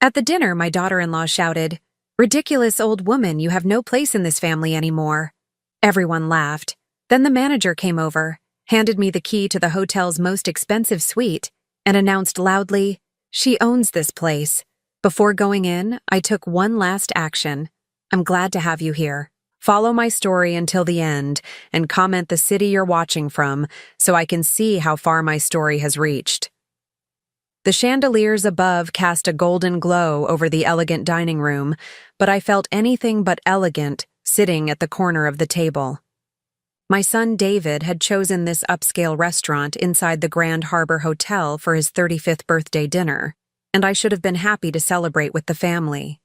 At the dinner, my daughter-in-law shouted, "Ridiculous old woman, you have no place in this family anymore." Everyone laughed. Then the manager came over, handed me the key to the hotel's most expensive suite, and announced loudly, "She owns this place." Before going in, I took one last action. "I'm glad to have you here. Follow my story until the end and comment the city you're watching from so I can see how far my story has reached." The chandeliers above cast a golden glow over the elegant dining room, but I felt anything but elegant sitting at the corner of the table. My son David had chosen this upscale restaurant inside the Grand Harbor Hotel for his 35th birthday dinner, and I should have been happy to celebrate with the family.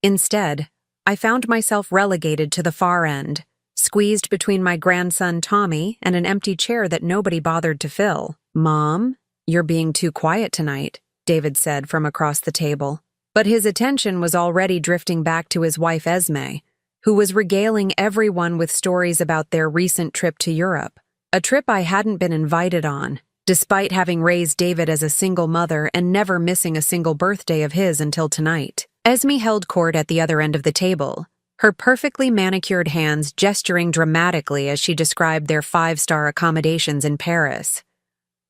Instead, I found myself relegated to the far end, squeezed between my grandson Tommy and an empty chair that nobody bothered to fill. "Mom, you're being too quiet tonight," David said from across the table. But his attention was already drifting back to his wife Esme, who was regaling everyone with stories about their recent trip to Europe, a trip I hadn't been invited on, despite having raised David as a single mother and never missing a single birthday of his until tonight. Esme held court at the other end of the table, her perfectly manicured hands gesturing dramatically as she described their 5-star accommodations in Paris.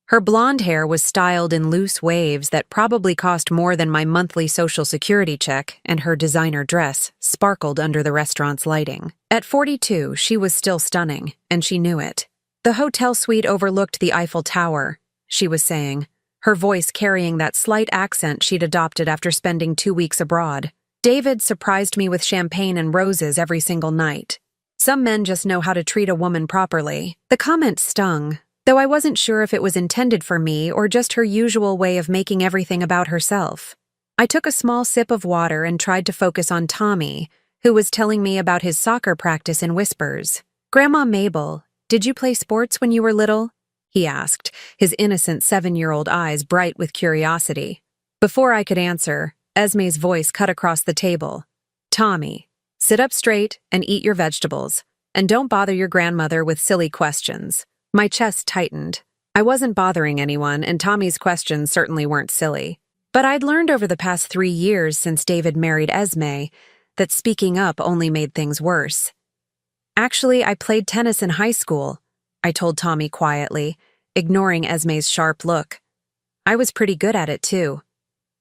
Her blonde hair was styled in loose waves that probably cost more than my monthly Social Security check, and her designer dress sparkled under the restaurant's lighting. At 42, she was still stunning, and she knew it. "The hotel suite overlooked the Eiffel Tower," she was saying, her voice carrying that slight accent she'd adopted after spending 2 weeks abroad. "David surprised me with champagne and roses every single night. Some men just know how to treat a woman properly." The comment stung, though I wasn't sure if it was intended for me or just her usual way of making everything about herself. I took a small sip of water and tried to focus on Tommy, who was telling me about his soccer practice in whispers. "Grandma Mabel, did you play sports when you were little?" he asked, his innocent 7-year-old eyes bright with curiosity. Before I could answer, Esme's voice cut across the table. "Tommy, sit up straight and eat your vegetables, and don't bother your grandmother with silly questions." My chest tightened. I wasn't bothering anyone, and Tommy's questions certainly weren't silly. But I'd learned over the past 3 years since David married Esme that speaking up only made things worse. "Actually, I played tennis in high school," I told Tommy quietly, ignoring Esme's sharp look. "I was pretty good at it, too."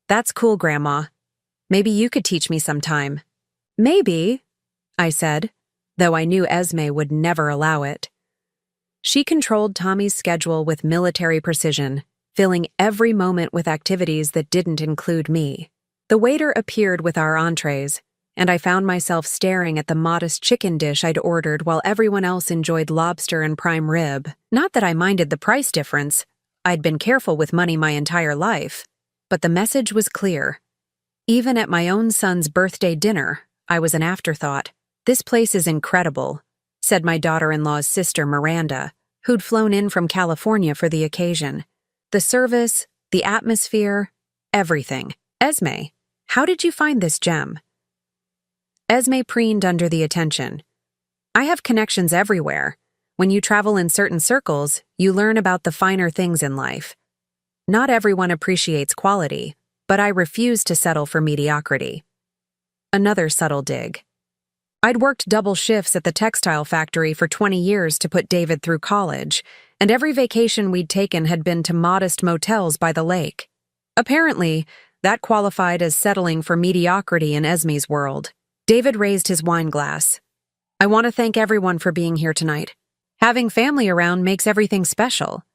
"That's cool, Grandma. Maybe you could teach me sometime." "Maybe," I said, though I knew Esme would never allow it. She controlled Tommy's schedule with military precision, filling every moment with activities that didn't include me. The waiter appeared with our entrees, and I found myself staring at the modest chicken dish I'd ordered while everyone else enjoyed lobster and prime rib. Not that I minded the price difference. I'd been careful with money my entire life. But the message was clear. Even at my own son's birthday dinner, I was an afterthought. "This place is incredible," said my daughter-in-law's sister Miranda, who'd flown in from California for the occasion. "The service, the atmosphere, everything. Esme, how did you find this gem?" Esme preened under the attention. "I have connections everywhere. When you travel in certain circles, you learn about the finer things in life. Not everyone appreciates quality, but I refuse to settle for mediocrity." Another subtle dig. I'd worked double shifts at the textile factory for 20 years to put David through college, and every vacation we'd taken had been to modest motels by the lake. Apparently, that qualified as settling for mediocrity in Esme's world. David raised his wine glass. "I want to thank everyone for being here tonight. Having family around makes everything special."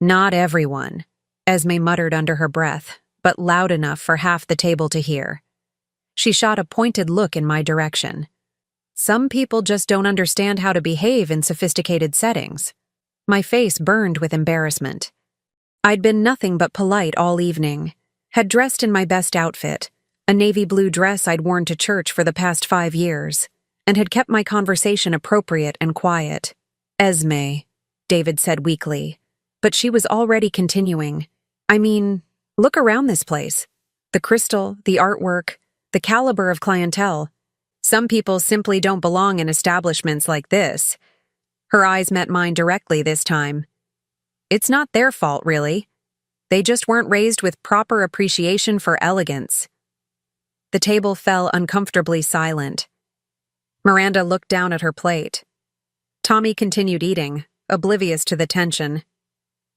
"Not everyone," Esme muttered under her breath, but loud enough for half the table to hear. She shot a pointed look in my direction. "Some people just don't understand how to behave in sophisticated settings." My face burned with embarrassment. I'd been nothing but polite all evening, had dressed in my best outfit, a navy blue dress I'd worn to church for the past 5 years, and had kept my conversation appropriate and quiet. "Esme," David said weakly, but she was already continuing. "I mean, look around this place. The crystal, the artwork, the caliber of clientele. Some people simply don't belong in establishments like this." Her eyes met mine directly this time. "It's not their fault, really. They just weren't raised with proper appreciation for elegance." The table fell uncomfortably silent. Miranda looked down at her plate. Tommy continued eating, oblivious to the tension.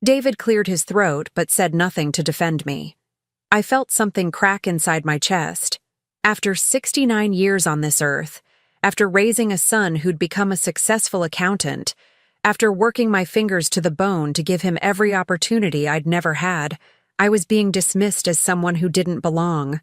David cleared his throat but said nothing to defend me. I felt something crack inside my chest. After 69 years on this earth, after raising a son who'd become a successful accountant, after working my fingers to the bone to give him every opportunity I'd never had, I was being dismissed as someone who didn't belong.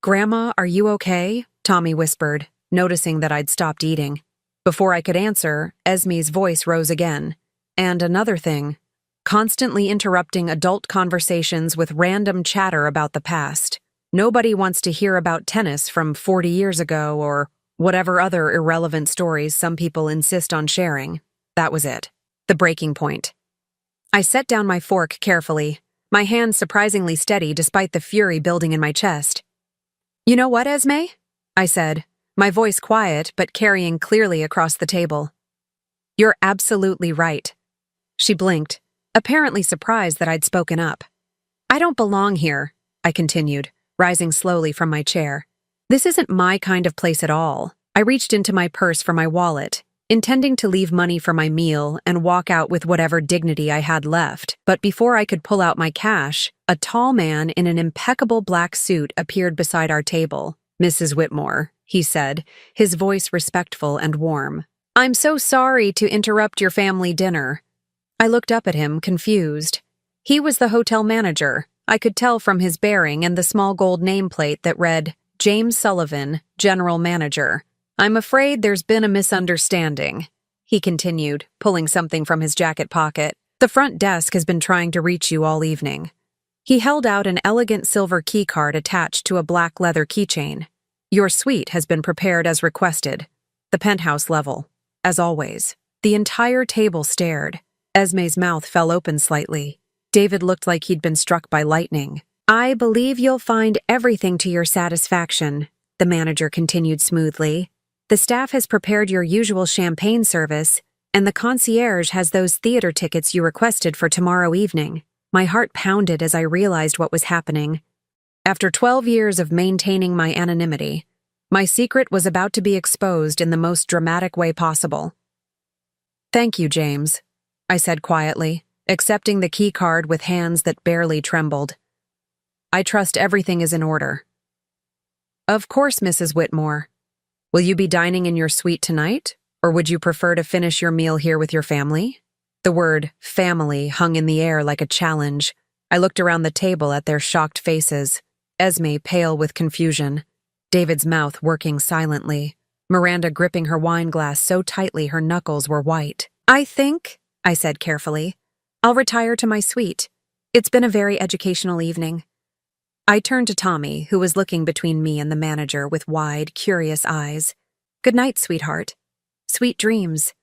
"Grandma, are you okay?" Tommy whispered, noticing that I'd stopped eating. Before I could answer, Esme's voice rose again. "And another thing, constantly interrupting adult conversations with random chatter about the past. Nobody wants to hear about tennis from 40 years ago or whatever other irrelevant stories some people insist on sharing." That was it. The breaking point. I set down my fork carefully, my hand surprisingly steady despite the fury building in my chest. "You know what, Esme?" I said, my voice quiet but carrying clearly across the table. "You're absolutely right." She blinked, apparently surprised that I'd spoken up. "I don't belong here," I continued, rising slowly from my chair. "This isn't my kind of place at all." I reached into my purse for my wallet, intending to leave money for my meal and walk out with whatever dignity I had left. But before I could pull out my cash, a tall man in an impeccable black suit appeared beside our table. "Mrs. Whitmore," he said, his voice respectful and warm. "I'm so sorry to interrupt your family dinner." I looked up at him, confused. He was the hotel manager. I could tell from his bearing and the small gold nameplate that read, "James Sullivan, General Manager." "I'm afraid there's been a misunderstanding," he continued, pulling something from his jacket pocket. "The front desk has been trying to reach you all evening." He held out an elegant silver keycard attached to a black leather keychain. "Your suite has been prepared as requested. The penthouse level, as always." The entire table stared. Esme's mouth fell open slightly. David looked like he'd been struck by lightning. "I believe you'll find everything to your satisfaction," the manager continued smoothly. "The staff has prepared your usual champagne service, and the concierge has those theater tickets you requested for tomorrow evening." My heart pounded as I realized what was happening. After 12 years of maintaining my anonymity, my secret was about to be exposed in the most dramatic way possible. "Thank you, James," I said quietly, accepting the key card with hands that barely trembled. "I trust everything is in order." "Of course, Mrs. Whitmore. Will you be dining in your suite tonight, or would you prefer to finish your meal here with your family?" The word family hung in the air like a challenge. I looked around the table at their shocked faces, Esme pale with confusion, David's mouth working silently, Miranda gripping her wine glass so tightly her knuckles were white. "I think," I said carefully, "I'll retire to my suite. It's been a very educational evening." I turned to Tommy, who was looking between me and the manager with wide, curious eyes. "Good night, sweetheart. Sweet dreams."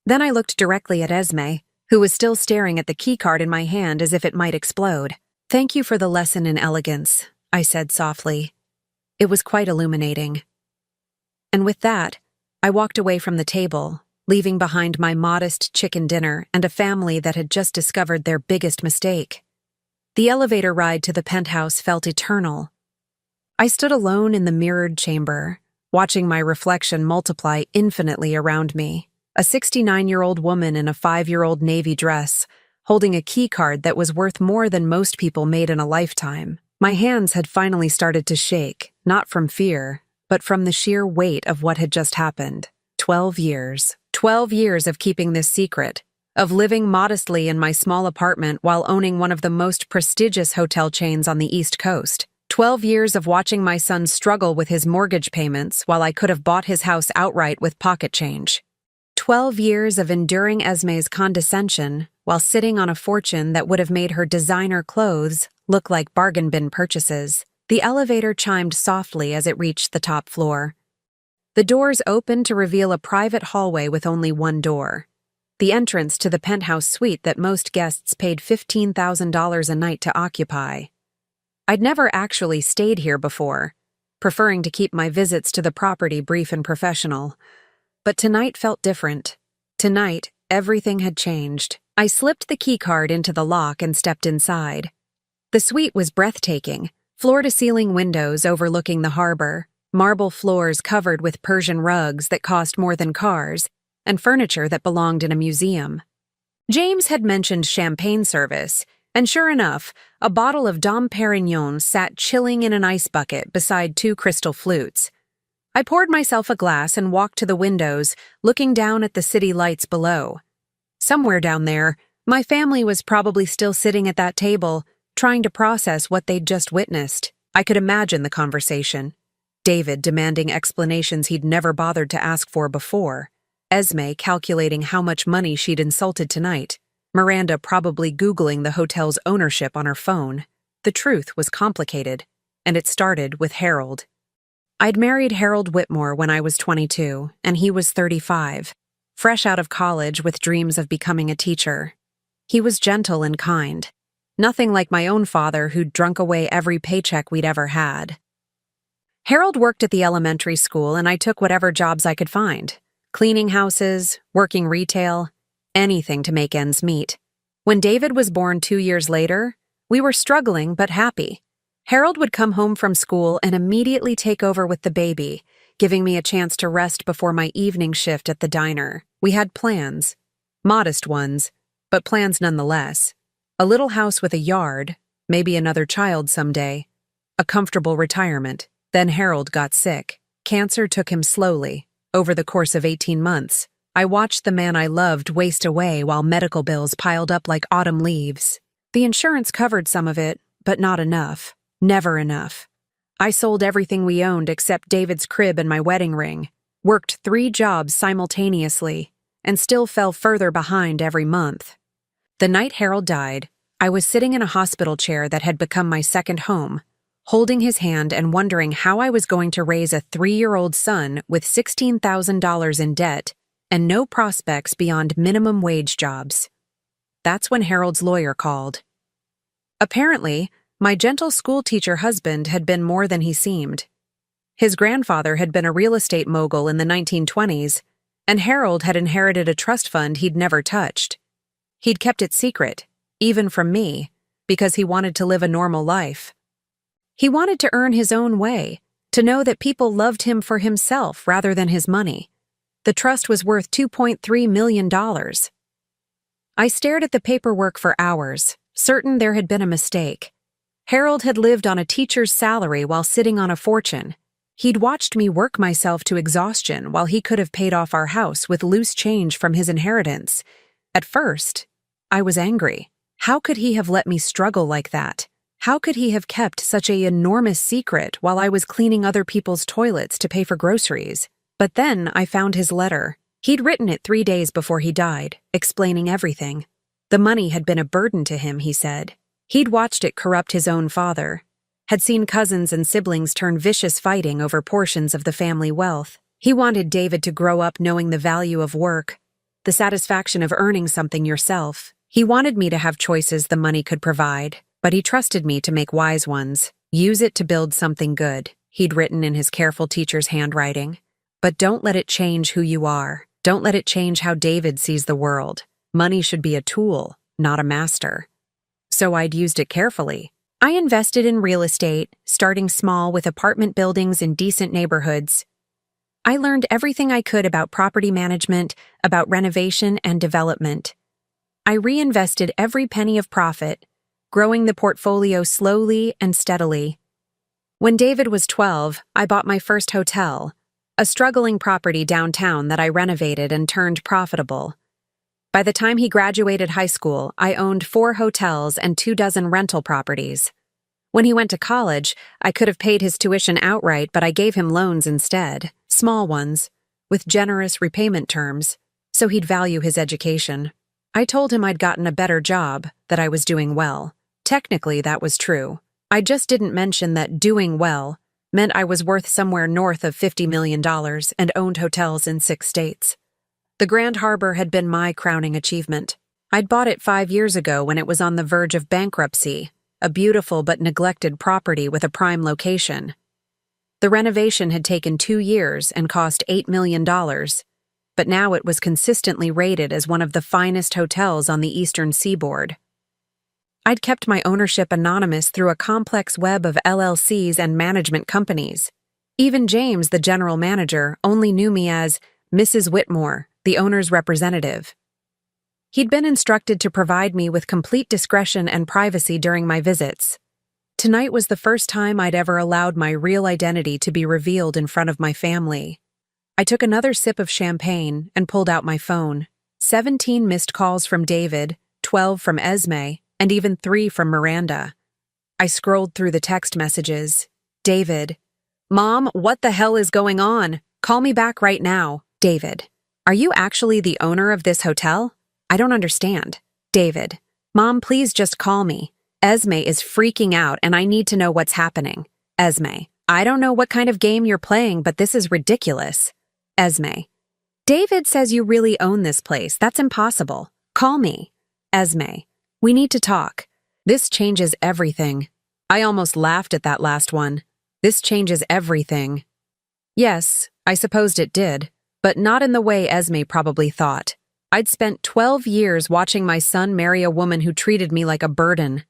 Then I looked directly at Esme, who was still staring at the keycard in my hand as if it might explode. "Thank you for the lesson in elegance," I said softly. It was quite illuminating. And with that, I walked away from the table, leaving behind my modest chicken dinner and a family that had just discovered their biggest mistake. The elevator ride to the penthouse felt eternal. I stood alone in the mirrored chamber, watching my reflection multiply infinitely around me. A 69-year-old woman in a 5-year-old navy dress, holding a keycard that was worth more than most people made in a lifetime. My hands had finally started to shake, not from fear, but from the sheer weight of what had just happened. 12 years. 12 years of keeping this secret, of living modestly in my small apartment while owning one of the most prestigious hotel chains on the East Coast. 12 years of watching my son struggle with his mortgage payments while I could have bought his house outright with pocket change. 12 years of enduring Esme's condescension while sitting on a fortune that would have made her designer clothes look like bargain bin purchases. The elevator chimed softly as it reached the top floor. The doors opened to reveal a private hallway with only one door. The entrance to the penthouse suite that most guests paid $15,000 a night to occupy. I'd never actually stayed here before, preferring to keep my visits to the property brief and professional. But tonight felt different. Tonight, everything had changed. I slipped the keycard into the lock and stepped inside. The suite was breathtaking, Floor-to-ceiling windows overlooking the harbor, marble floors covered with Persian rugs that cost more than cars, and furniture that belonged in a museum. James had mentioned champagne service, and sure enough, a bottle of Dom Perignon sat chilling in an ice bucket beside two crystal flutes. I poured myself a glass and walked to the windows, looking down at the city lights below. Somewhere down there, my family was probably still sitting at that table, trying to process what they'd just witnessed. I could imagine the conversation. David demanding explanations he'd never bothered to ask for before. Esme calculating how much money she'd insulted tonight. Miranda probably Googling the hotel's ownership on her phone. The truth was complicated, and it started with Harold. I'd married Harold Whitmore when I was 22, and he was 35, fresh out of college with dreams of becoming a teacher. He was gentle and kind. Nothing like my own father who'd drunk away every paycheck we'd ever had. Harold worked at the elementary school and I took whatever jobs I could find. Cleaning houses, working retail, anything to make ends meet. When David was born 2 years later, we were struggling but happy. Harold would come home from school and immediately take over with the baby, giving me a chance to rest before my evening shift at the diner. We had plans. Modest ones, but plans nonetheless. A little house with a yard, maybe another child someday. A comfortable retirement. Then Harold got sick. Cancer took him slowly. Over the course of 18 months, I watched the man I loved waste away while medical bills piled up like autumn leaves. The insurance covered some of it, but not enough. Never enough. I sold everything we owned except David's crib and my wedding ring, worked 3 jobs simultaneously, and still fell further behind every month. The night Harold died, I was sitting in a hospital chair that had become my second home, holding his hand and wondering how I was going to raise a 3-year-old son with $16,000 in debt and no prospects beyond minimum wage jobs. That's when Harold's lawyer called. Apparently, my gentle schoolteacher husband had been more than he seemed. His grandfather had been a real estate mogul in the 1920s, and Harold had inherited a trust fund he'd never touched. He'd kept it secret, even from me, because he wanted to live a normal life. He wanted to earn his own way, to know that people loved him for himself rather than his money. The trust was worth $2.3 million. I stared at the paperwork for hours, certain there had been a mistake. Harold had lived on a teacher's salary while sitting on a fortune. He'd watched me work myself to exhaustion while he could have paid off our house with loose change from his inheritance. At first, I was angry. How could he have let me struggle like that? How could he have kept such an enormous secret while I was cleaning other people's toilets to pay for groceries? But then I found his letter. He'd written it 3 days before he died, explaining everything. The money had been a burden to him, he said. He'd watched it corrupt his own father, had seen cousins and siblings turn vicious fighting over portions of the family wealth. He wanted David to grow up knowing the value of work, the satisfaction of earning something yourself. He wanted me to have choices the money could provide, but he trusted me to make wise ones. Use it to build something good, he'd written in his careful teacher's handwriting. But don't let it change who you are. Don't let it change how David sees the world. Money should be a tool, not a master. So I'd used it carefully. I invested in real estate, starting small with apartment buildings in decent neighborhoods. I learned everything I could about property management, about renovation and development. I reinvested every penny of profit, growing the portfolio slowly and steadily. When David was 12, I bought my first hotel, a struggling property downtown that I renovated and turned profitable. By the time he graduated high school, I owned 4 hotels and 24 rental properties. When he went to college, I could have paid his tuition outright, but I gave him loans instead, small ones, with generous repayment terms, so he'd value his education. I told him I'd gotten a better job, that I was doing well. Technically, that was true. I just didn't mention that doing well meant I was worth somewhere north of $50 million and owned hotels in 6 states. The Grand Harbor had been my crowning achievement. I'd bought it 5 years ago when it was on the verge of bankruptcy, a beautiful but neglected property with a prime location. The renovation had taken 2 years and cost $8 million, but now it was consistently rated as one of the finest hotels on the eastern seaboard. I'd kept my ownership anonymous through a complex web of LLCs and management companies. Even James, the general manager, only knew me as Mrs. Whitmore, the owner's representative. He'd been instructed to provide me with complete discretion and privacy during my visits. Tonight was the first time I'd ever allowed my real identity to be revealed in front of my family. I took another sip of champagne and pulled out my phone. 17 missed calls from David, 12 from Esme, and even 3 from Miranda. I scrolled through the text messages. David. Mom, what the hell is going on? Call me back right now. David. Are you actually the owner of this hotel? I don't understand. David. Mom, please just call me. Esme is freaking out and I need to know what's happening. Esme. I don't know what kind of game you're playing, but this is ridiculous. Esme. David says you really own this place. That's impossible. Call me. Esme. We need to talk. This changes everything. I almost laughed at that last one. This changes everything. Yes, I supposed it did, but not in the way Esme probably thought. I'd spent 12 years watching my son marry a woman who treated me like a burden.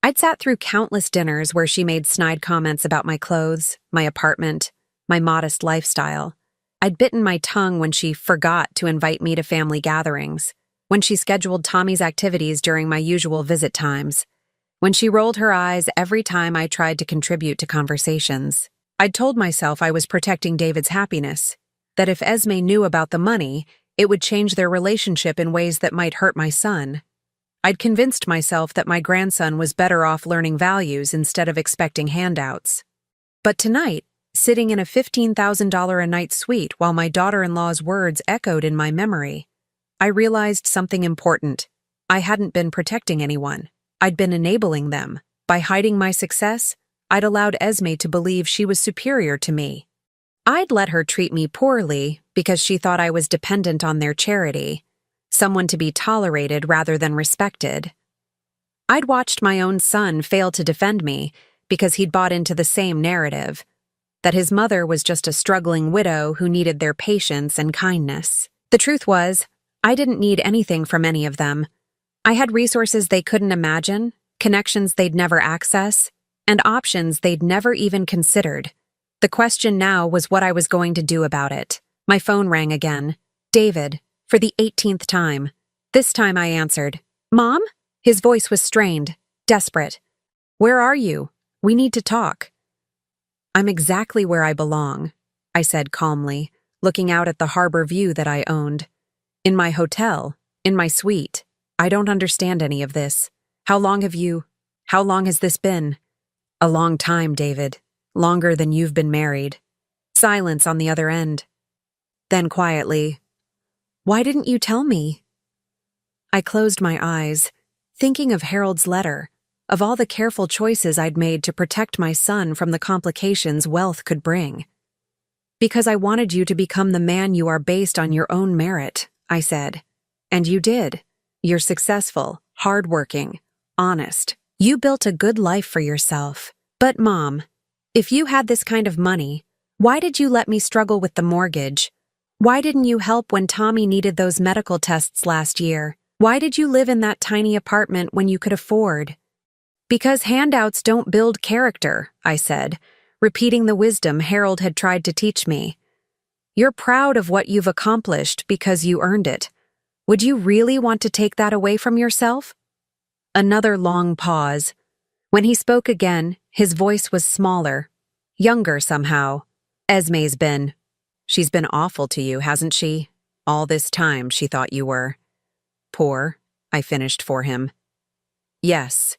I'd sat through countless dinners where she made snide comments about my clothes, my apartment, my modest lifestyle. I'd bitten my tongue when she forgot to invite me to family gatherings, when she scheduled Tommy's activities during my usual visit times, when she rolled her eyes every time I tried to contribute to conversations. I'd told myself I was protecting David's happiness, that if Esme knew about the money, it would change their relationship in ways that might hurt my son. I'd convinced myself that my grandson was better off learning values instead of expecting handouts. But tonight, sitting in a $15,000 a night suite while my daughter-in-law's words echoed in my memory, I realized something important. I hadn't been protecting anyone. I'd been enabling them. By hiding my success, I'd allowed Esme to believe she was superior to me. I'd let her treat me poorly because she thought I was dependent on their charity, someone to be tolerated rather than respected. I'd watched my own son fail to defend me because he'd bought into the same narrative, that his mother was just a struggling widow who needed their patience and kindness. The truth was, I didn't need anything from any of them. I had resources they couldn't imagine, connections they'd never access, and options they'd never even considered. The question now was what I was going to do about it. My phone rang again. David, for the 18th time. This time I answered. Mom? His voice was strained, desperate. Where are you? We need to talk. I'm exactly where I belong, I said calmly, looking out at the harbor view that I owned. In my hotel, in my suite. I don't understand any of this. How long has this been? A long time, David. Longer than you've been married. Silence on the other end. Then quietly, why didn't you tell me? I closed my eyes, thinking of Harold's letter, of all the careful choices I'd made to protect my son from the complications wealth could bring. Because I wanted you to become the man you are based on your own merit, I said. And you did. You're successful, hardworking, honest. You built a good life for yourself. But Mom, if you had this kind of money, why did you let me struggle with the mortgage? Why didn't you help when Tommy needed those medical tests last year? Why did you live in that tiny apartment when you could afford? Because handouts don't build character, I said, repeating the wisdom Harold had tried to teach me. You're proud of what you've accomplished because you earned it. Would you really want to take that away from yourself? Another long pause. When he spoke again, his voice was smaller, younger somehow. Esme's been. She's been awful to you, hasn't she? All this time she thought you were. Poor, I finished for him. Yes,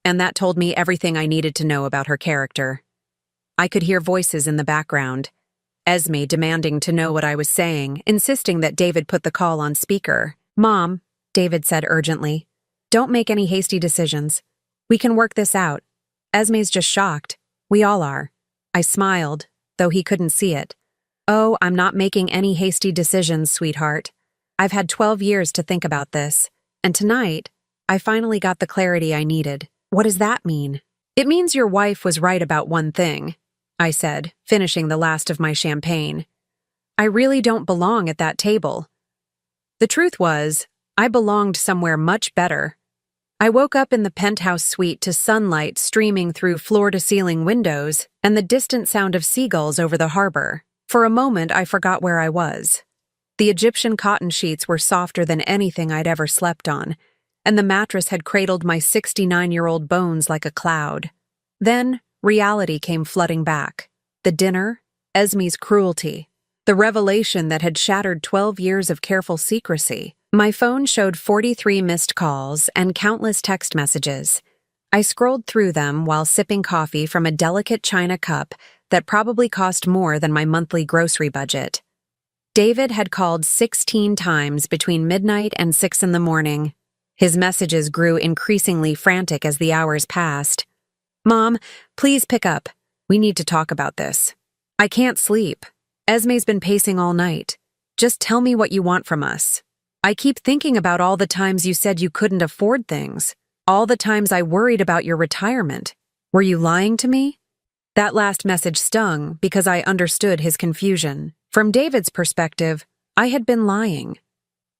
and that told me everything I needed to know about her character. I could hear voices in the background. Esme demanding to know what I was saying, insisting that David put the call on speaker. Mom, David said urgently, don't make any hasty decisions. We can work this out. Esme's just shocked. We all are. I smiled, though he couldn't see it. Oh, I'm not making any hasty decisions, sweetheart. I've had 12 years to think about this, and tonight, I finally got the clarity I needed. What does that mean? It means your wife was right about one thing, I said, finishing the last of my champagne. I really don't belong at that table. The truth was, I belonged somewhere much better. I woke up in the penthouse suite to sunlight streaming through floor-to-ceiling windows and the distant sound of seagulls over the harbor. For a moment, I forgot where I was. The Egyptian cotton sheets were softer than anything I'd ever slept on, and the mattress had cradled my 69-year-old bones like a cloud. Then, reality came flooding back. The dinner, Esme's cruelty, the revelation that had shattered 12 years of careful secrecy. My phone showed 43 missed calls and countless text messages. I scrolled through them while sipping coffee from a delicate china cup that probably cost more than my monthly grocery budget. David had called 16 times between midnight and 6 in the morning. His messages grew increasingly frantic as the hours passed. "Mom, please pick up. We need to talk about this. I can't sleep. Esme's been pacing all night. Just tell me what you want from us. I keep thinking about all the times you said you couldn't afford things. All the times I worried about your retirement. Were you lying to me?" That last message stung because I understood his confusion. From David's perspective, I had been lying.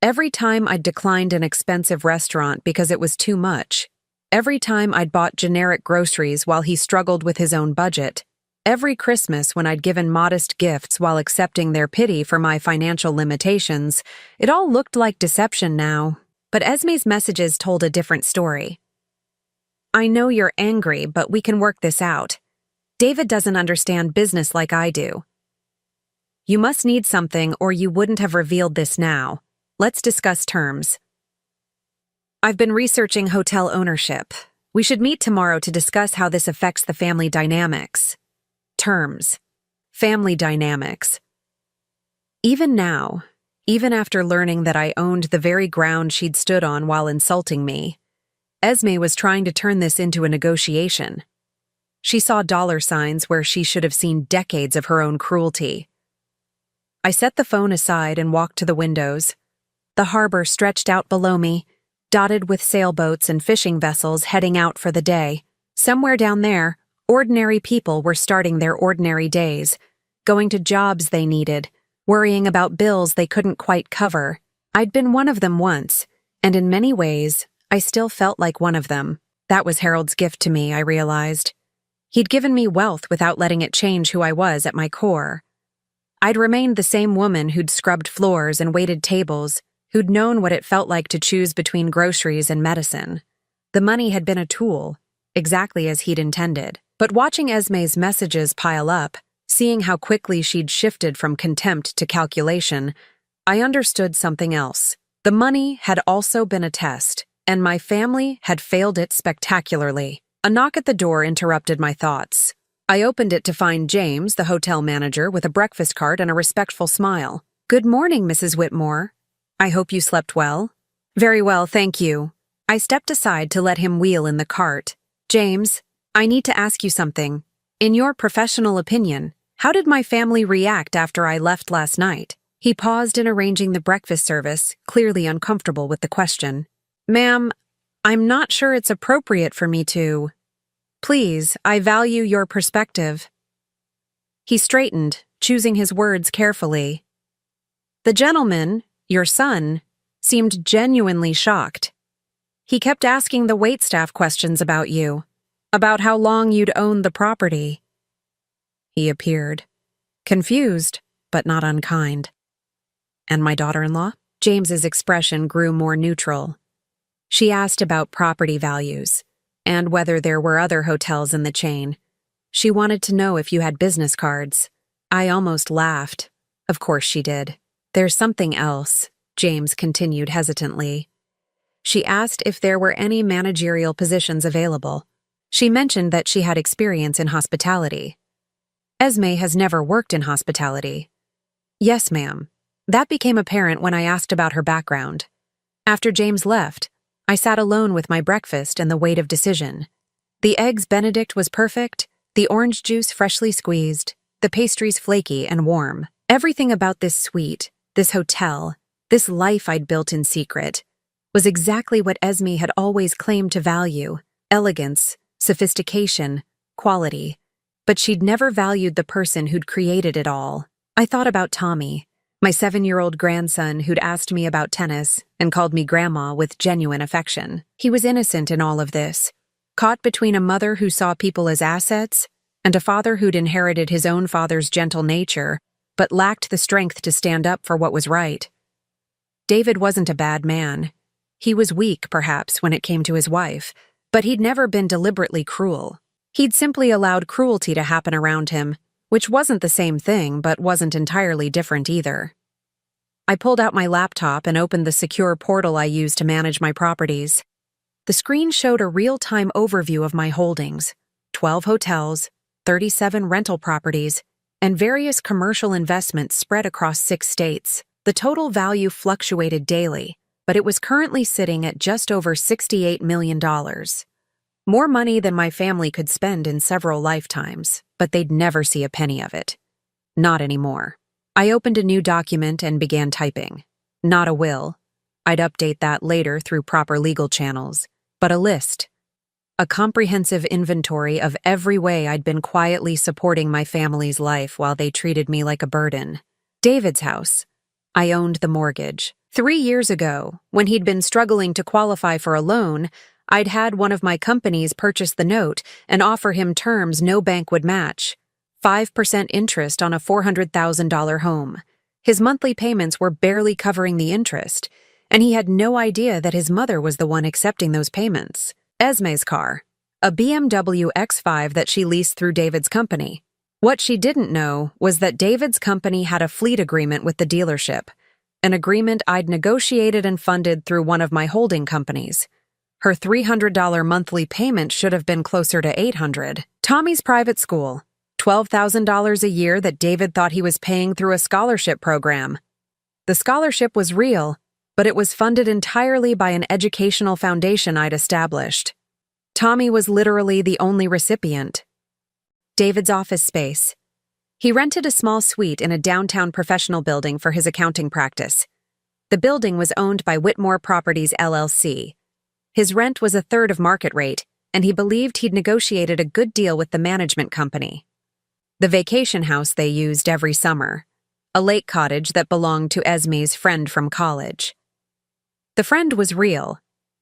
Every time I'd declined an expensive restaurant because it was too much, every time I'd bought generic groceries while he struggled with his own budget, every Christmas when I'd given modest gifts while accepting their pity for my financial limitations, it all looked like deception now. But Esme's messages told a different story. "I know you're angry, but we can work this out. David doesn't understand business like I do. You must need something or you wouldn't have revealed this now. Let's discuss terms. I've been researching hotel ownership. We should meet tomorrow to discuss how this affects the family dynamics." Terms. Family dynamics. Even now, even after learning that I owned the very ground she'd stood on while insulting me, Esme was trying to turn this into a negotiation. She saw dollar signs where she should have seen decades of her own cruelty. I set the phone aside and walked to the windows. The harbor stretched out below me, dotted with sailboats and fishing vessels heading out for the day. Somewhere down there, ordinary people were starting their ordinary days, going to jobs they needed, worrying about bills they couldn't quite cover. I'd been one of them once, and in many ways, I still felt like one of them. That was Harold's gift to me, I realized. He'd given me wealth without letting it change who I was at my core. I'd remained the same woman who'd scrubbed floors and waited tables, who'd known what it felt like to choose between groceries and medicine. The money had been a tool, exactly as he'd intended. But watching Esme's messages pile up, seeing how quickly she'd shifted from contempt to calculation, I understood something else. The money had also been a test, and my family had failed it spectacularly. A knock at the door interrupted my thoughts. I opened it to find James, the hotel manager, with a breakfast cart and a respectful smile. "Good morning, Mrs. Whitmore. I hope you slept well." "Very well, thank you." I stepped aside to let him wheel in the cart. "James, I need to ask you something. In your professional opinion, how did my family react after I left last night?" He paused in arranging the breakfast service, clearly uncomfortable with the question. "Ma'am, I'm not sure it's appropriate for me to." "Please, I value your perspective." He straightened, choosing his words carefully. "The gentleman, your son, seemed genuinely shocked. He kept asking the waitstaff questions about you, about how long you'd owned the property." He appeared, confused, but not unkind. "And my daughter-in-law?" James's expression grew more neutral. "She asked about property values, and whether there were other hotels in the chain. She wanted to know if you had business cards." I almost laughed. Of course she did. "There's something else," James continued hesitantly. "She asked if there were any managerial positions available. She mentioned that she had experience in hospitality." "Esme has never worked in hospitality." "Yes, ma'am." That became apparent when I asked about her background. After James left, I sat alone with my breakfast and the weight of decision. The eggs Benedict was perfect, the orange juice freshly squeezed, the pastries flaky and warm. Everything about this suite, this hotel, this life I'd built in secret, was exactly what Esme had always claimed to value: elegance, sophistication, quality. But she'd never valued the person who'd created it all. I thought about Tommy, My 7-year-old grandson who'd asked me about tennis and called me grandma with genuine affection. He was innocent in all of this, caught between a mother who saw people as assets and a father who'd inherited his own father's gentle nature but lacked the strength to stand up for what was right. David wasn't a bad man. He was weak, perhaps, when it came to his wife, but he'd never been deliberately cruel. He'd simply allowed cruelty to happen around him, which wasn't the same thing but wasn't entirely different either. I pulled out my laptop and opened the secure portal I use to manage my properties. The screen showed a real-time overview of my holdings: 12 hotels, 37 rental properties, and various commercial investments spread across 6 states. The total value fluctuated daily, but it was currently sitting at just over $68 million. More money than my family could spend in several lifetimes, but they'd never see a penny of it. Not anymore. I opened a new document and began typing. Not a will. I'd update that later through proper legal channels, but a list. A comprehensive inventory of every way I'd been quietly supporting my family's life while they treated me like a burden. David's house. I owned the mortgage. 3 years ago, when he'd been struggling to qualify for a loan, I'd had one of my companies purchase the note and offer him terms no bank would match: 5% interest on a $400,000 home. His monthly payments were barely covering the interest, and he had no idea that his mother was the one accepting those payments. Esme's car, a BMW X5 that she leased through David's company. What she didn't know was that David's company had a fleet agreement with the dealership, an agreement I'd negotiated and funded through one of my holding companies. Her $300 monthly payment should have been closer to $800. Tommy's private school, $12,000 a year that David thought he was paying through a scholarship program. The scholarship was real, but it was funded entirely by an educational foundation I'd established. Tommy was literally the only recipient. David's office space. He rented a small suite in a downtown professional building for his accounting practice. The building was owned by Whitmore Properties, LLC. His rent was a third of market rate, and he believed he'd negotiated a good deal with the management company. The vacation house they used every summer, a lake cottage that belonged to Esme's friend from college. The friend was real,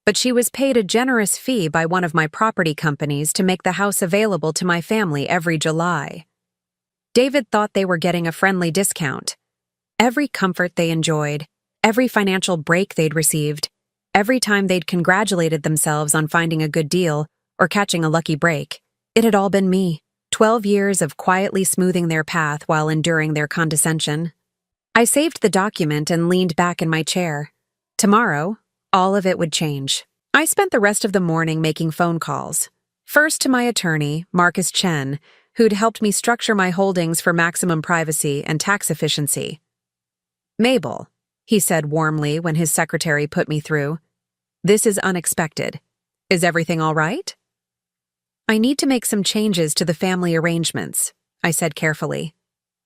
but she was paid a generous fee by one of my property companies to make the house available to my family every July. David thought they were getting a friendly discount. Every comfort they enjoyed, every financial break they'd received, every time they'd congratulated themselves on finding a good deal or catching a lucky break, it had all been me. 12 years of quietly smoothing their path while enduring their condescension. I saved the document and leaned back in my chair. Tomorrow, all of it would change. I spent the rest of the morning making phone calls. First to my attorney, Marcus Chen, who'd helped me structure my holdings for maximum privacy and tax efficiency. "Mabel," he said warmly when his secretary put me through, "this is unexpected. Is everything all right?" "I need to make some changes to the family arrangements," I said carefully.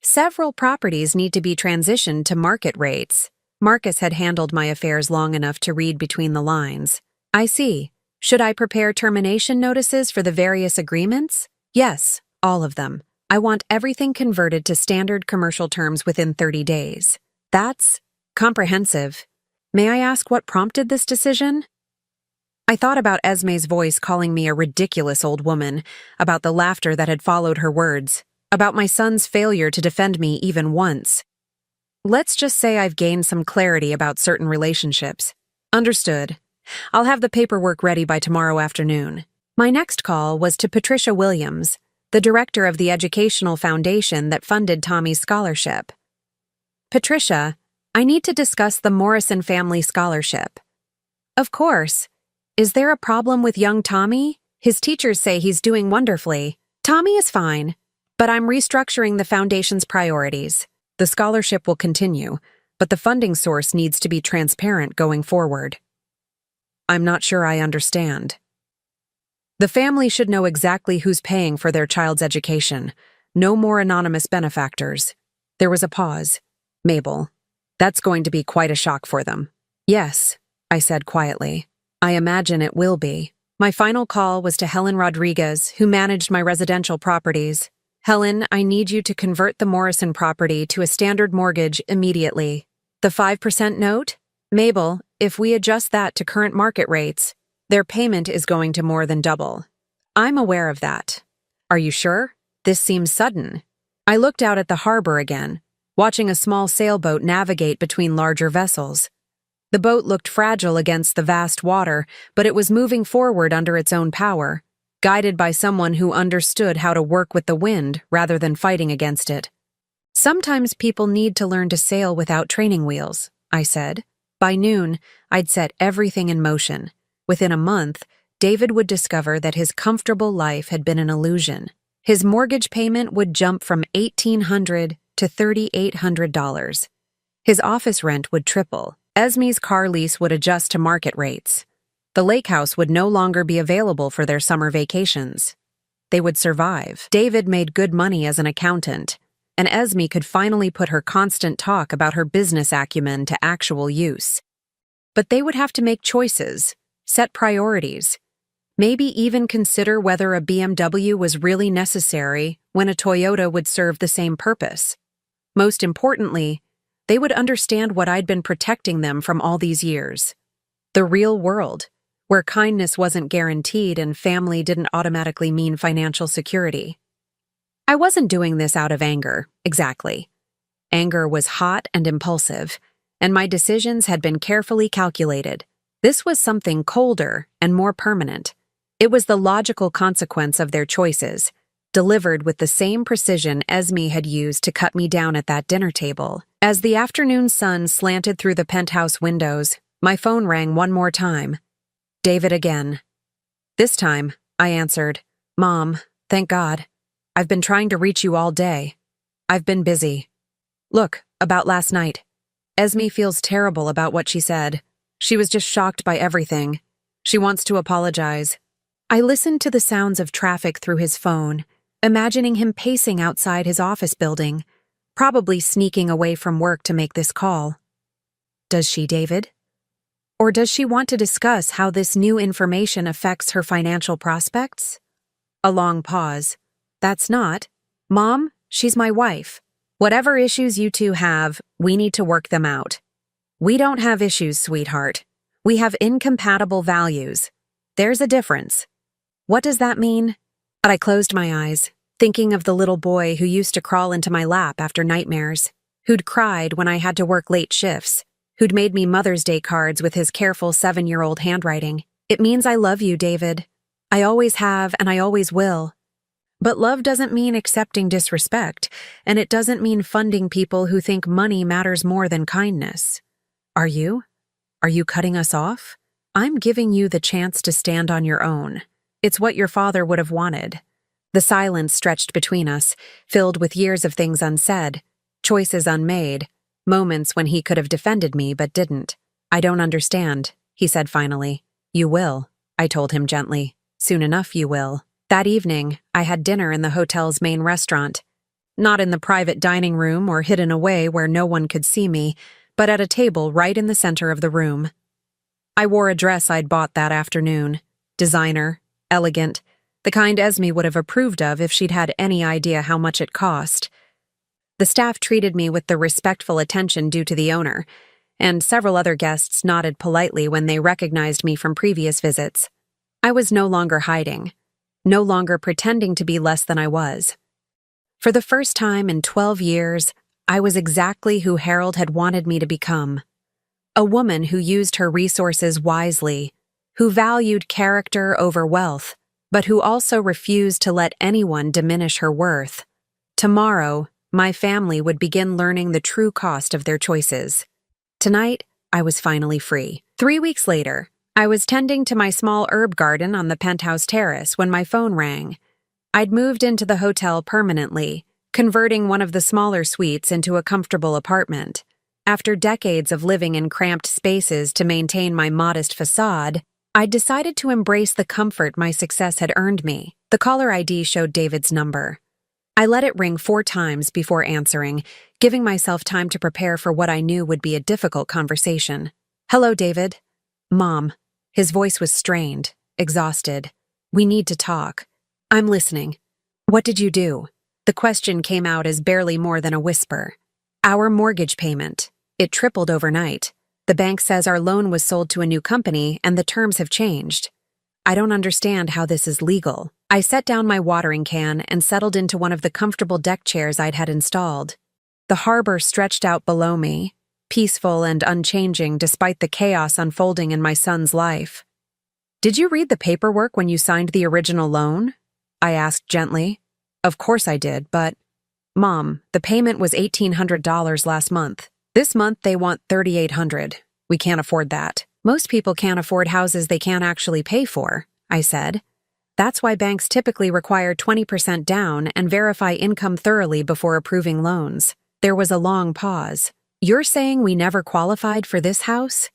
"Several properties need to be transitioned to market rates." Marcus had handled my affairs long enough to read between the lines. "I see. Should I prepare termination notices for the various agreements?" "Yes, all of them. I want everything converted to standard commercial terms within 30 days. That's comprehensive. May I ask what prompted this decision?" I thought about Esme's voice calling me a ridiculous old woman, about the laughter that had followed her words, about my son's failure to defend me even once. Let's just say I've gained some clarity about certain relationships. Understood. I'll have the paperwork ready by tomorrow afternoon. My next call was to Patricia Williams, the director of the educational foundation that funded Tommy's scholarship. "Patricia, I need to discuss the Morrison family scholarship." "Of course. Is there a problem with young Tommy? His teachers say he's doing wonderfully." "Tommy is fine, but I'm restructuring the foundation's priorities. The scholarship will continue, but the funding source needs to be transparent going forward." "I'm not sure I understand." "The family should know exactly who's paying for their child's education. No more anonymous benefactors." There was a pause. "Mabel, that's going to be quite a shock for them." "Yes," I said quietly. "I imagine it will be." My final call was to Helen Rodriguez, who managed my residential properties. Helen, I need you to convert the Morrison property to a standard mortgage immediately. The 5% note? Mabel, if we adjust that to current market rates, their payment is going to more than double. I'm aware of that. Are you sure? This seems sudden. I looked out at the harbor again, watching a small sailboat navigate between larger vessels. The boat looked fragile against the vast water, but it was moving forward under its own power, guided by someone who understood how to work with the wind rather than fighting against it. Sometimes people need to learn to sail without training wheels, I said. By noon, I'd set everything in motion. Within a month, David would discover that his comfortable life had been an illusion. His mortgage payment would jump from $1,800 to $3,800. His office rent would triple. Esme's car lease would adjust to market rates. The lake house would no longer be available for their summer vacations. They would survive. David made good money as an accountant, and Esme could finally put her constant talk about her business acumen to actual use. But they would have to make choices, set priorities, maybe even consider whether a BMW was really necessary when a Toyota would serve the same purpose. Most importantly, they would understand what I'd been protecting them from all these years. The real world, where kindness wasn't guaranteed and family didn't automatically mean financial security. I wasn't doing this out of anger, exactly. Anger was hot and impulsive, and my decisions had been carefully calculated. This was something colder and more permanent. It was the logical consequence of their choices, delivered with the same precision Esme had used to cut me down at that dinner table. As the afternoon sun slanted through the penthouse windows, my phone rang one more time. David again. This time, I answered, "Mom, thank God. I've been trying to reach you all day. I've been busy. Look, about last night. Esme feels terrible about what she said. She was just shocked by everything. She wants to apologize." I listened to the sounds of traffic through his phone, imagining him pacing outside his office building, probably sneaking away from work to make this call. Does she, David? Or does she want to discuss how this new information affects her financial prospects? A long pause. That's not. Mom, she's my wife. Whatever issues you two have, we need to work them out. We don't have issues, sweetheart. We have incompatible values. There's a difference. What does that mean? But I closed my eyes, thinking of the little boy who used to crawl into my lap after nightmares, who'd cried when I had to work late shifts, who'd made me Mother's Day cards with his careful 7-year-old handwriting. It means I love you, David. I always have and I always will. But love doesn't mean accepting disrespect, and it doesn't mean funding people who think money matters more than kindness. Are you? Are you cutting us off? I'm giving you the chance to stand on your own. It's what your father would have wanted. The silence stretched between us, filled with years of things unsaid, choices unmade, moments when he could have defended me but didn't. I don't understand, he said finally. You will, I told him gently. Soon enough you will. That evening, I had dinner in the hotel's main restaurant. Not in the private dining room or hidden away where no one could see me, but at a table right in the center of the room. I wore a dress I'd bought that afternoon. Designer, elegant, the kind Esme would have approved of if she'd had any idea how much it cost. The staff treated me with the respectful attention due to the owner, and several other guests nodded politely when they recognized me from previous visits. I was no longer hiding, no longer pretending to be less than I was. For the first time in 12 years, I was exactly who Harold had wanted me to become. A woman who used her resources wisely, who valued character over wealth, but who also refused to let anyone diminish her worth. Tomorrow, my family would begin learning the true cost of their choices. Tonight, I was finally free. 3 weeks later, I was tending to my small herb garden on the penthouse terrace when my phone rang. I'd moved into the hotel permanently, converting one of the smaller suites into a comfortable apartment. After decades of living in cramped spaces to maintain my modest facade, I'd decided to embrace the comfort my success had earned me. The caller ID showed David's number. I let it ring 4 times before answering, giving myself time to prepare for what I knew would be a difficult conversation. Hello, David. Mom. His voice was strained, exhausted. We need to talk. I'm listening. What did you do? The question came out as barely more than a whisper. Our mortgage payment. It tripled overnight. The bank says our loan was sold to a new company and the terms have changed. I don't understand how this is legal. I set down my watering can and settled into one of the comfortable deck chairs I'd had installed. The harbor stretched out below me, peaceful and unchanging despite the chaos unfolding in my son's life. "Did you read the paperwork when you signed the original loan?" I asked gently. "Of course I did, but—" "Mom, the payment was $1,800 last month. This month they want $3,800. We can't afford that. Most people can't afford houses they can't actually pay for," I said. "That's why banks typically require 20% down and verify income thoroughly before approving loans." There was a long pause. "You're saying we never qualified for this house?"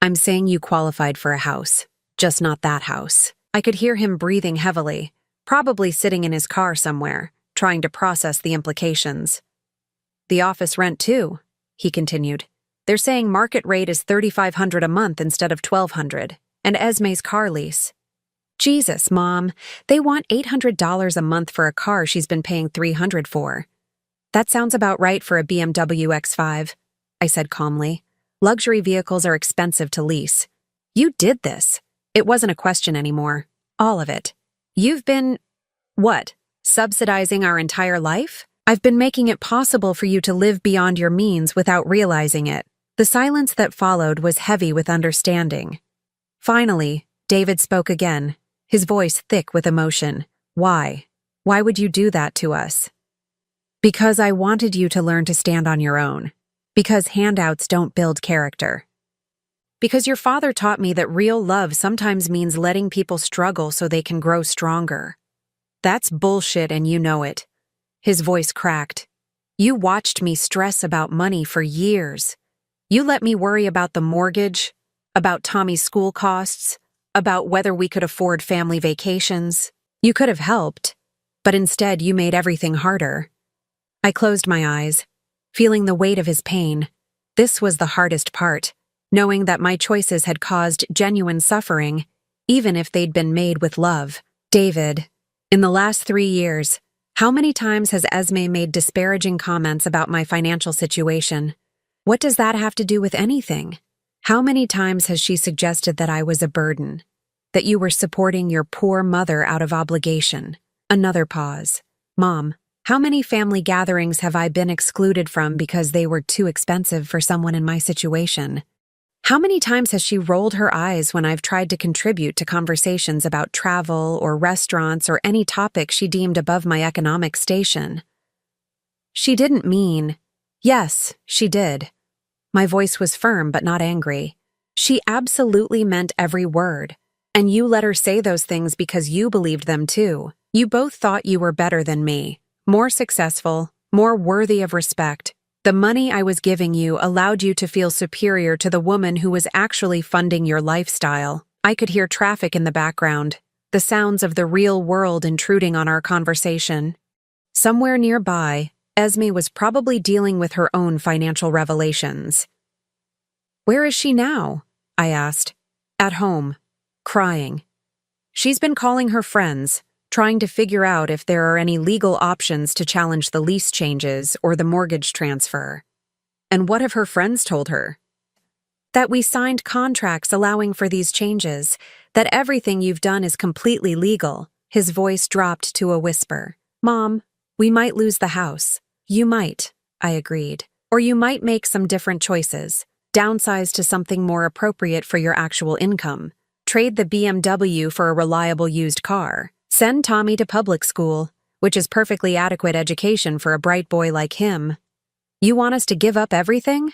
"I'm saying you qualified for a house, just not that house." I could hear him breathing heavily, probably sitting in his car somewhere, trying to process the implications. "The office rent too," he continued. "They're saying market rate is $3,500 a month instead of $1,200, and Esme's car lease." "Jesus, Mom, they want $800 a month for a car she's been paying $300 for." "That sounds about right for a BMW X5, I said calmly. "Luxury vehicles are expensive to lease." "You did this." It wasn't a question anymore. All of it. "You've been— what? Subsidizing our entire life? I've been making it possible for you to live beyond your means without realizing it." The silence that followed was heavy with understanding. Finally, David spoke again, his voice thick with emotion. "Why? Why would you do that to us?" "Because I wanted you to learn to stand on your own. Because handouts don't build character. Because your father taught me that real love sometimes means letting people struggle so they can grow stronger." "That's bullshit and you know it." His voice cracked. "You watched me stress about money for years. You let me worry about the mortgage, about Tommy's school costs, about whether we could afford family vacations. You could have helped, but instead you made everything harder." I closed my eyes, feeling the weight of his pain. This was the hardest part, knowing that my choices had caused genuine suffering, even if they'd been made with love. "David, in the last 3 years, how many times has Esme made disparaging comments about my financial situation? What does that have to do with anything? How many times has she suggested that I was a burden? That you were supporting your poor mother out of obligation?" Another pause. "Mom, how many family gatherings have I been excluded from because they were too expensive for someone in my situation? How many times has she rolled her eyes when I've tried to contribute to conversations about travel or restaurants or any topic she deemed above my economic station?" "She didn't mean—" "Yes, she did." My voice was firm but not angry. "She absolutely meant every word. And you let her say those things because you believed them too. You both thought you were better than me, more successful, more worthy of respect. The money I was giving you allowed you to feel superior to the woman who was actually funding your lifestyle." I could hear traffic in the background, the sounds of the real world intruding on our conversation. Somewhere nearby, Esme was probably dealing with her own financial revelations. "Where is she now?" I asked. "At home, crying. She's been calling her friends, trying to figure out if there are any legal options to challenge the lease changes or the mortgage transfer." "And what have her friends told her?" "That we signed contracts allowing for these changes, that everything you've done is completely legal." His voice dropped to a whisper. "Mom, we might lose the house." "You might," I agreed. "Or you might make some different choices. Downsize to something more appropriate for your actual income. Trade the BMW for a reliable used car. Send Tommy to public school, which is perfectly adequate education for a bright boy like him." "You want us to give up everything?"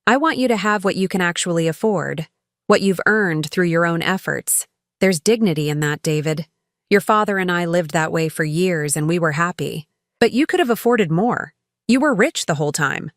"I want you to have what you can actually afford, what you've earned through your own efforts. There's dignity in that, David. Your father and I lived that way for years and we were happy. But you could have afforded more. You were rich the whole time."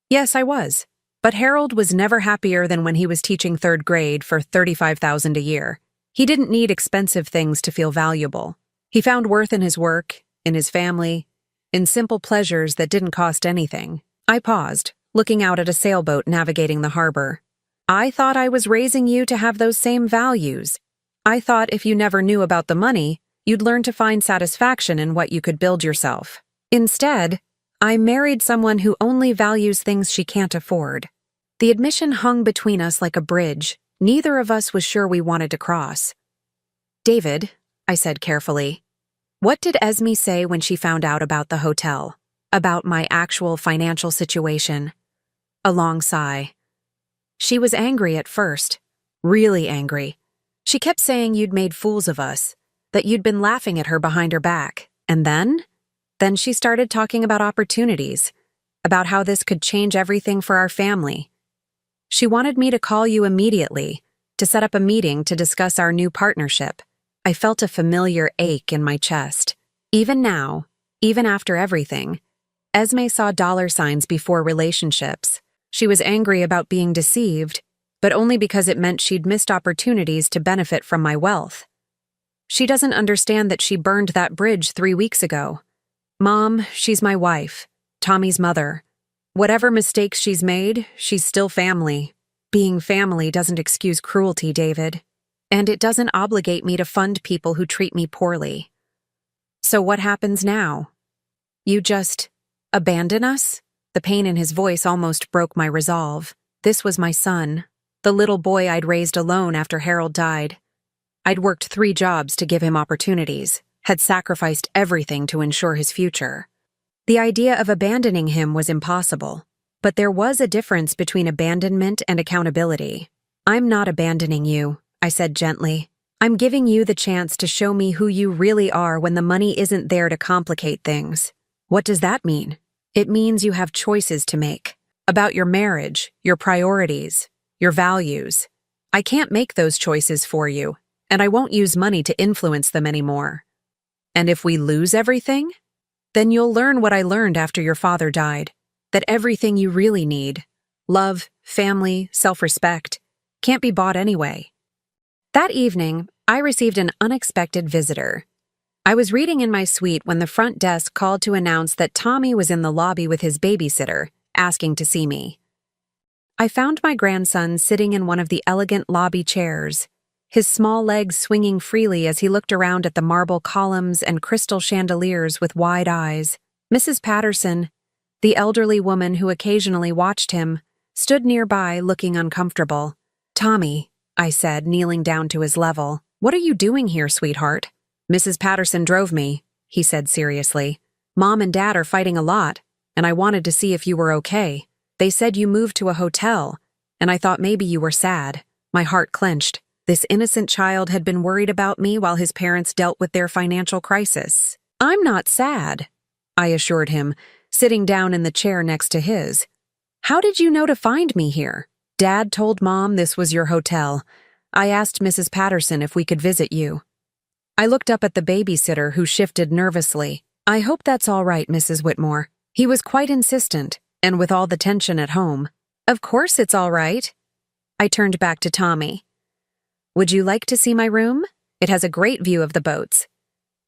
"Yes, I was. But Harold was never happier than when he was teaching 3rd grade for $35,000 a year. He didn't need expensive things to feel valuable. He found worth in his work, in his family, in simple pleasures that didn't cost anything." I paused, looking out at a sailboat navigating the harbor. "I thought I was raising you to have those same values. I thought if you never knew about the money, You'd learn to find satisfaction in what you could build yourself. Instead, I married someone who only values things she can't afford. The admission hung between us like a bridge. Neither of us was sure we wanted to cross. "David," I said carefully, "what did Esme say when she found out about the hotel? About my actual financial situation?" A long sigh. "She was angry at first. Really angry. She kept saying you'd made fools of us, that you'd been laughing at her behind her back. And then she started talking about opportunities, about how this could change everything for our family. She wanted me to call you immediately, to set up a meeting to discuss our new partnership." I felt a familiar ache in my chest. Even now, even after everything, Esme saw dollar signs before relationships. She was angry about being deceived, but only because it meant she'd missed opportunities to benefit from my wealth. She doesn't understand that she burned that bridge 3 weeks ago. Mom, she's my wife, Tommy's mother. Whatever mistakes she's made, she's still family. Being family doesn't excuse cruelty, David. And it doesn't obligate me to fund people who treat me poorly. So what happens now? You just abandon us? The pain in his voice almost broke my resolve. This was my son, the little boy I'd raised alone after Harold died. I'd worked 3 jobs to give him opportunities, had sacrificed everything to ensure his future. The idea of abandoning him was impossible, but there was a difference between abandonment and accountability. "I'm not abandoning you," I said gently. "I'm giving you the chance to show me who you really are when the money isn't there to complicate things." "What does that mean?" "It means you have choices to make. About your marriage, your priorities, your values. I can't make those choices for you, and I won't use money to influence them anymore." "And if we lose everything?" "Then you'll learn what I learned after your father died. That everything you really need, love, family, self-respect, can't be bought anyway." That evening, I received an unexpected visitor. I was reading in my suite when the front desk called to announce that Tommy was in the lobby with his babysitter, asking to see me. I found my grandson sitting in one of the elegant lobby chairs, his small legs swinging freely as he looked around at the marble columns and crystal chandeliers with wide eyes. Mrs. Patterson, the elderly woman who occasionally watched him, stood nearby looking uncomfortable. "Tommy," I said, kneeling down to his level, "what are you doing here, sweetheart?" "Mrs. Patterson drove me," he said seriously. "Mom and Dad are fighting a lot, and I wanted to see if you were okay. They said you moved to a hotel, and I thought maybe you were sad." My heart clenched. This innocent child had been worried about me while his parents dealt with their financial crisis. "I'm not sad," I assured him, sitting down in the chair next to his. "How did you know to find me here?" "Dad told Mom this was your hotel. I asked Mrs. Patterson if we could visit you." I looked up at the babysitter, who shifted nervously. "I hope that's all right, Mrs. Whitmore." He was quite insistent, and with all the tension at home. "Of course it's all right." I turned back to Tommy. "Would you like to see my room? It has a great view of the boats."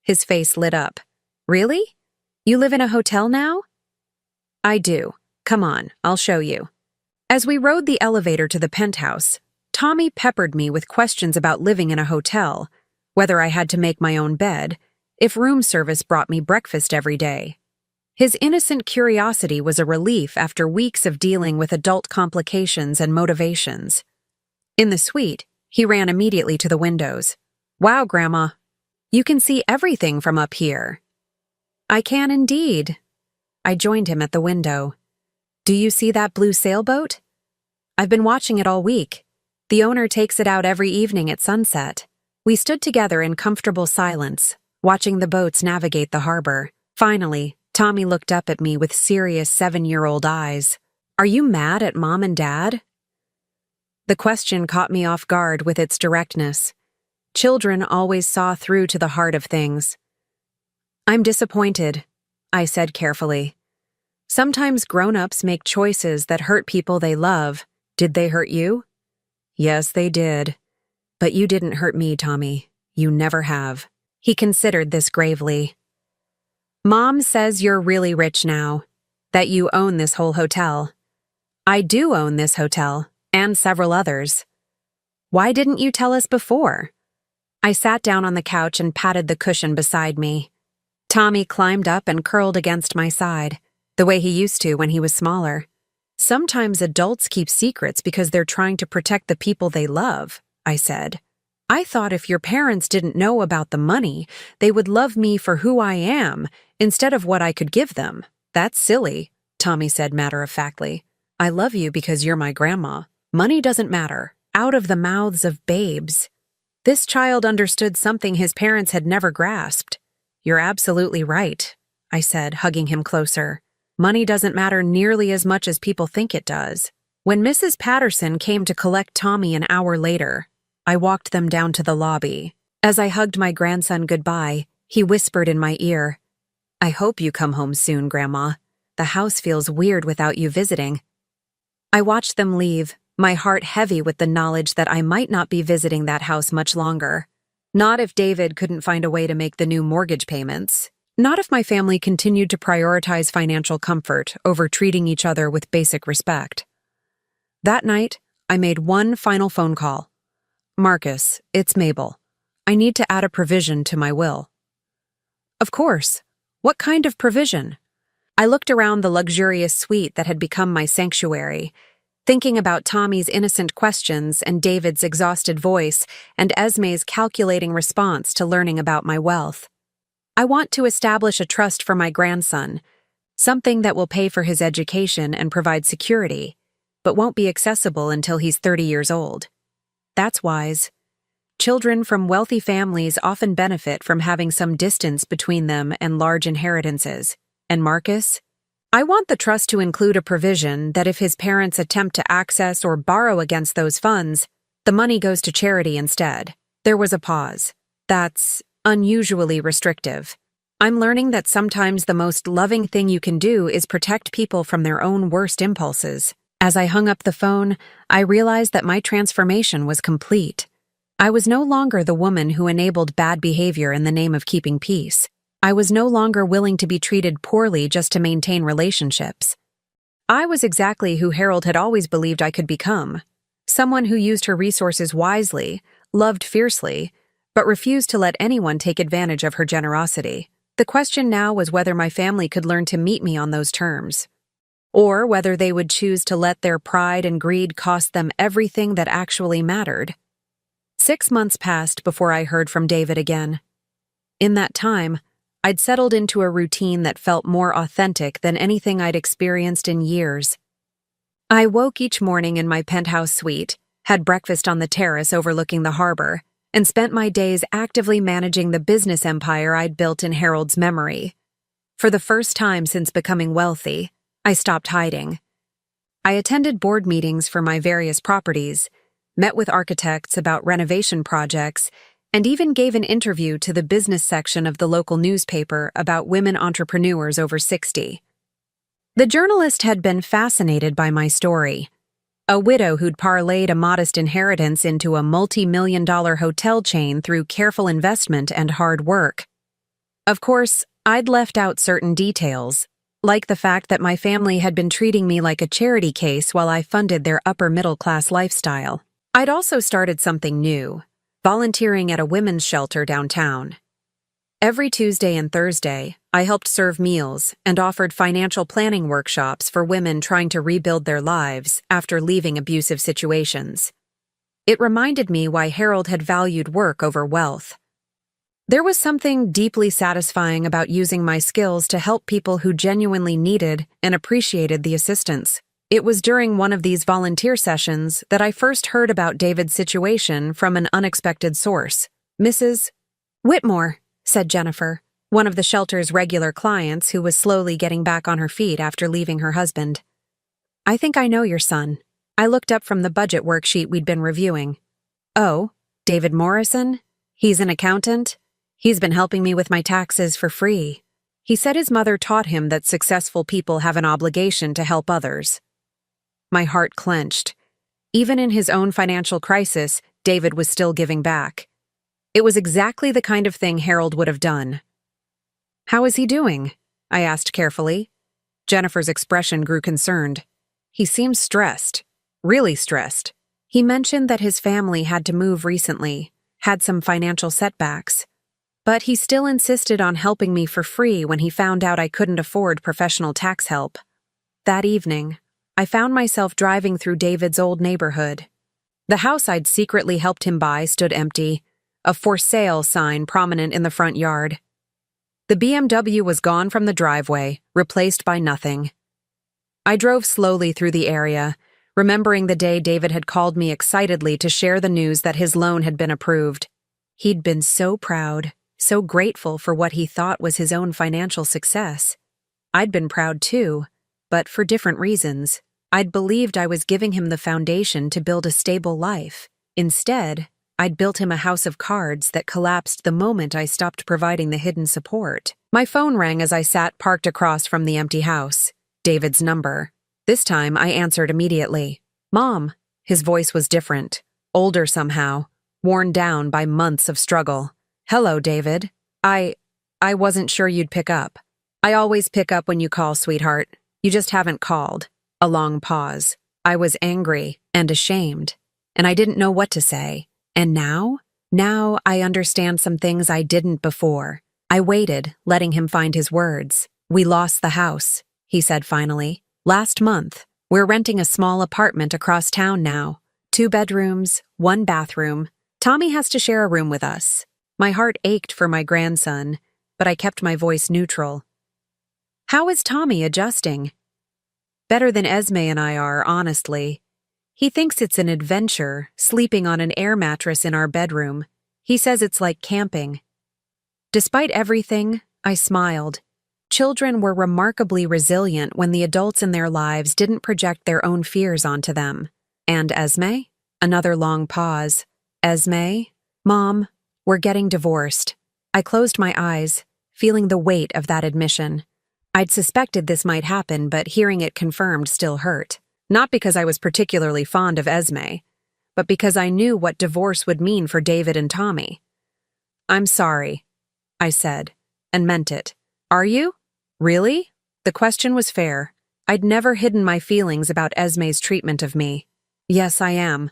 His face lit up. "Really? You live in a hotel now?" "I do. Come on, I'll show you." As we rode the elevator to the penthouse, Tommy peppered me with questions about living in a hotel, whether I had to make my own bed, if room service brought me breakfast every day. His innocent curiosity was a relief after weeks of dealing with adult complications and motivations. In the suite, he ran immediately to the windows. "Wow, Grandma, you can see everything from up here." "I can indeed." I joined him at the window. "Do you see that blue sailboat? I've been watching it all week. The owner takes it out every evening at sunset." We stood together in comfortable silence, watching the boats navigate the harbor. Finally, Tommy looked up at me with serious 7-year-old eyes. "Are you mad at Mom and Dad?" The question caught me off guard with its directness. Children always saw through to the heart of things. "I'm disappointed," I said carefully. "Sometimes grown-ups make choices that hurt people they love. Did they hurt you?" "Yes, they did. But you didn't hurt me, Tommy. You never have." He considered this gravely. "Mom says you're really rich now, that you own this whole hotel." "I do own this hotel, and several others." "Why didn't you tell us before?" I sat down on the couch and patted the cushion beside me. Tommy climbed up and curled against my side, the way he used to when he was smaller. Sometimes adults keep secrets because they're trying to protect the people they love, I said. I thought if your parents didn't know about the money, they would love me for who I am instead of what I could give them. That's silly, Tommy said matter-of-factly. I love you because you're my grandma. Money doesn't matter. Out of the mouths of babes. This child understood something his parents had never grasped. You're absolutely right, I said, hugging him closer. Money doesn't matter nearly as much as people think it does. When Mrs. Patterson came to collect Tommy an hour later, I walked them down to the lobby. As I hugged my grandson goodbye, he whispered in my ear, I hope you come home soon, Grandma. The house feels weird without you visiting. I watched them leave, my heart heavy with the knowledge that I might not be visiting that house much longer. Not if David couldn't find a way to make the new mortgage payments. Not if my family continued to prioritize financial comfort over treating each other with basic respect. That night, I made one final phone call. Marcus, it's Mabel. I need to add a provision to my will. Of course. What kind of provision? I looked around the luxurious suite that had become my sanctuary, thinking about Tommy's innocent questions and David's exhausted voice and Esme's calculating response to learning about my wealth. I want to establish a trust for my grandson, something that will pay for his education and provide security, but won't be accessible until he's 30 years old. That's wise. Children from wealthy families often benefit from having some distance between them and large inheritances. And Marcus? I want the trust to include a provision that if his parents attempt to access or borrow against those funds, the money goes to charity instead. There was a pause. That's unusually restrictive. I'm learning that sometimes the most loving thing you can do is protect people from their own worst impulses. As I hung up the phone, I realized that my transformation was complete. I was no longer the woman who enabled bad behavior in the name of keeping peace. I was no longer willing to be treated poorly just to maintain relationships. I was exactly who Harold had always believed I could become. Someone who used her resources wisely, loved fiercely, but refused to let anyone take advantage of her generosity. The question now was whether my family could learn to meet me on those terms, or whether they would choose to let their pride and greed cost them everything that actually mattered. 6 months passed before I heard from David again. In that time, I'd settled into a routine that felt more authentic than anything I'd experienced in years. I woke each morning in my penthouse suite, had breakfast on the terrace overlooking the harbor, and spent my days actively managing the business empire I'd built in Harold's memory. For the first time since becoming wealthy, I stopped hiding. I attended board meetings for my various properties, met with architects about renovation projects, and even gave an interview to the business section of the local newspaper about women entrepreneurs over 60. The journalist had been fascinated by my story. A widow who'd parlayed a modest inheritance into a multi-million-dollar hotel chain through careful investment and hard work. Of course, I'd left out certain details, like the fact that my family had been treating me like a charity case while I funded their upper-middle-class lifestyle. I'd also started something new, volunteering at a women's shelter downtown. Every Tuesday and Thursday, I helped serve meals and offered financial planning workshops for women trying to rebuild their lives after leaving abusive situations. It reminded me why Harold had valued work over wealth. There was something deeply satisfying about using my skills to help people who genuinely needed and appreciated the assistance. It was during one of these volunteer sessions that I first heard about David's situation from an unexpected source. Mrs. Whitmore, said Jennifer, one of the shelter's regular clients who was slowly getting back on her feet after leaving her husband. I think I know your son. I looked up from the budget worksheet we'd been reviewing. Oh, David Morrison? He's an accountant? He's been helping me with my taxes for free. He said his mother taught him that successful people have an obligation to help others. My heart clenched. Even in his own financial crisis, David was still giving back. It was exactly the kind of thing Harold would have done. How is he doing? I asked carefully. Jennifer's expression grew concerned. He seemed stressed, really stressed. He mentioned that his family had to move recently, had some financial setbacks. But he still insisted on helping me for free when he found out I couldn't afford professional tax help. That evening, I found myself driving through David's old neighborhood. The house I'd secretly helped him buy stood empty, a for sale sign prominent in the front yard. The BMW was gone from the driveway, replaced by nothing. I drove slowly through the area, remembering the day David had called me excitedly to share the news that his loan had been approved. He'd been so proud, so grateful for what he thought was his own financial success. I'd been proud too, but for different reasons. I'd believed I was giving him the foundation to build a stable life. Instead, I'd built him a house of cards that collapsed the moment I stopped providing the hidden support. My phone rang as I sat parked across from the empty house. David's number. This time, I answered immediately. "Mom." His voice was different, older somehow, worn down by months of struggle. "Hello, David. I wasn't sure you'd pick up." "I always pick up when you call, sweetheart. You just haven't called." A long pause. I was angry and ashamed, and I didn't know what to say. And now I understand some things I didn't before. I waited, letting him find his words. "We lost the house," he said finally. "Last month. We're renting a small apartment across town now. 2 bedrooms, 1 bathroom. Tommy has to share a room with us." My heart ached for my grandson, but I kept my voice neutral. "How is Tommy adjusting?" "Better than Esme and I are, honestly. He thinks it's an adventure, sleeping on an air mattress in our bedroom. He says it's like camping." Despite everything, I smiled. Children were remarkably resilient when the adults in their lives didn't project their own fears onto them. "And Esme?" Another long pause. "Esme? Mom, we're getting divorced." I closed my eyes, feeling the weight of that admission. I'd suspected this might happen, but hearing it confirmed still hurt. Not because I was particularly fond of Esme, but because I knew what divorce would mean for David and Tommy. "I'm sorry," I said, and meant it. "Are you? Really?" The question was fair. I'd never hidden my feelings about Esme's treatment of me. "Yes, I am.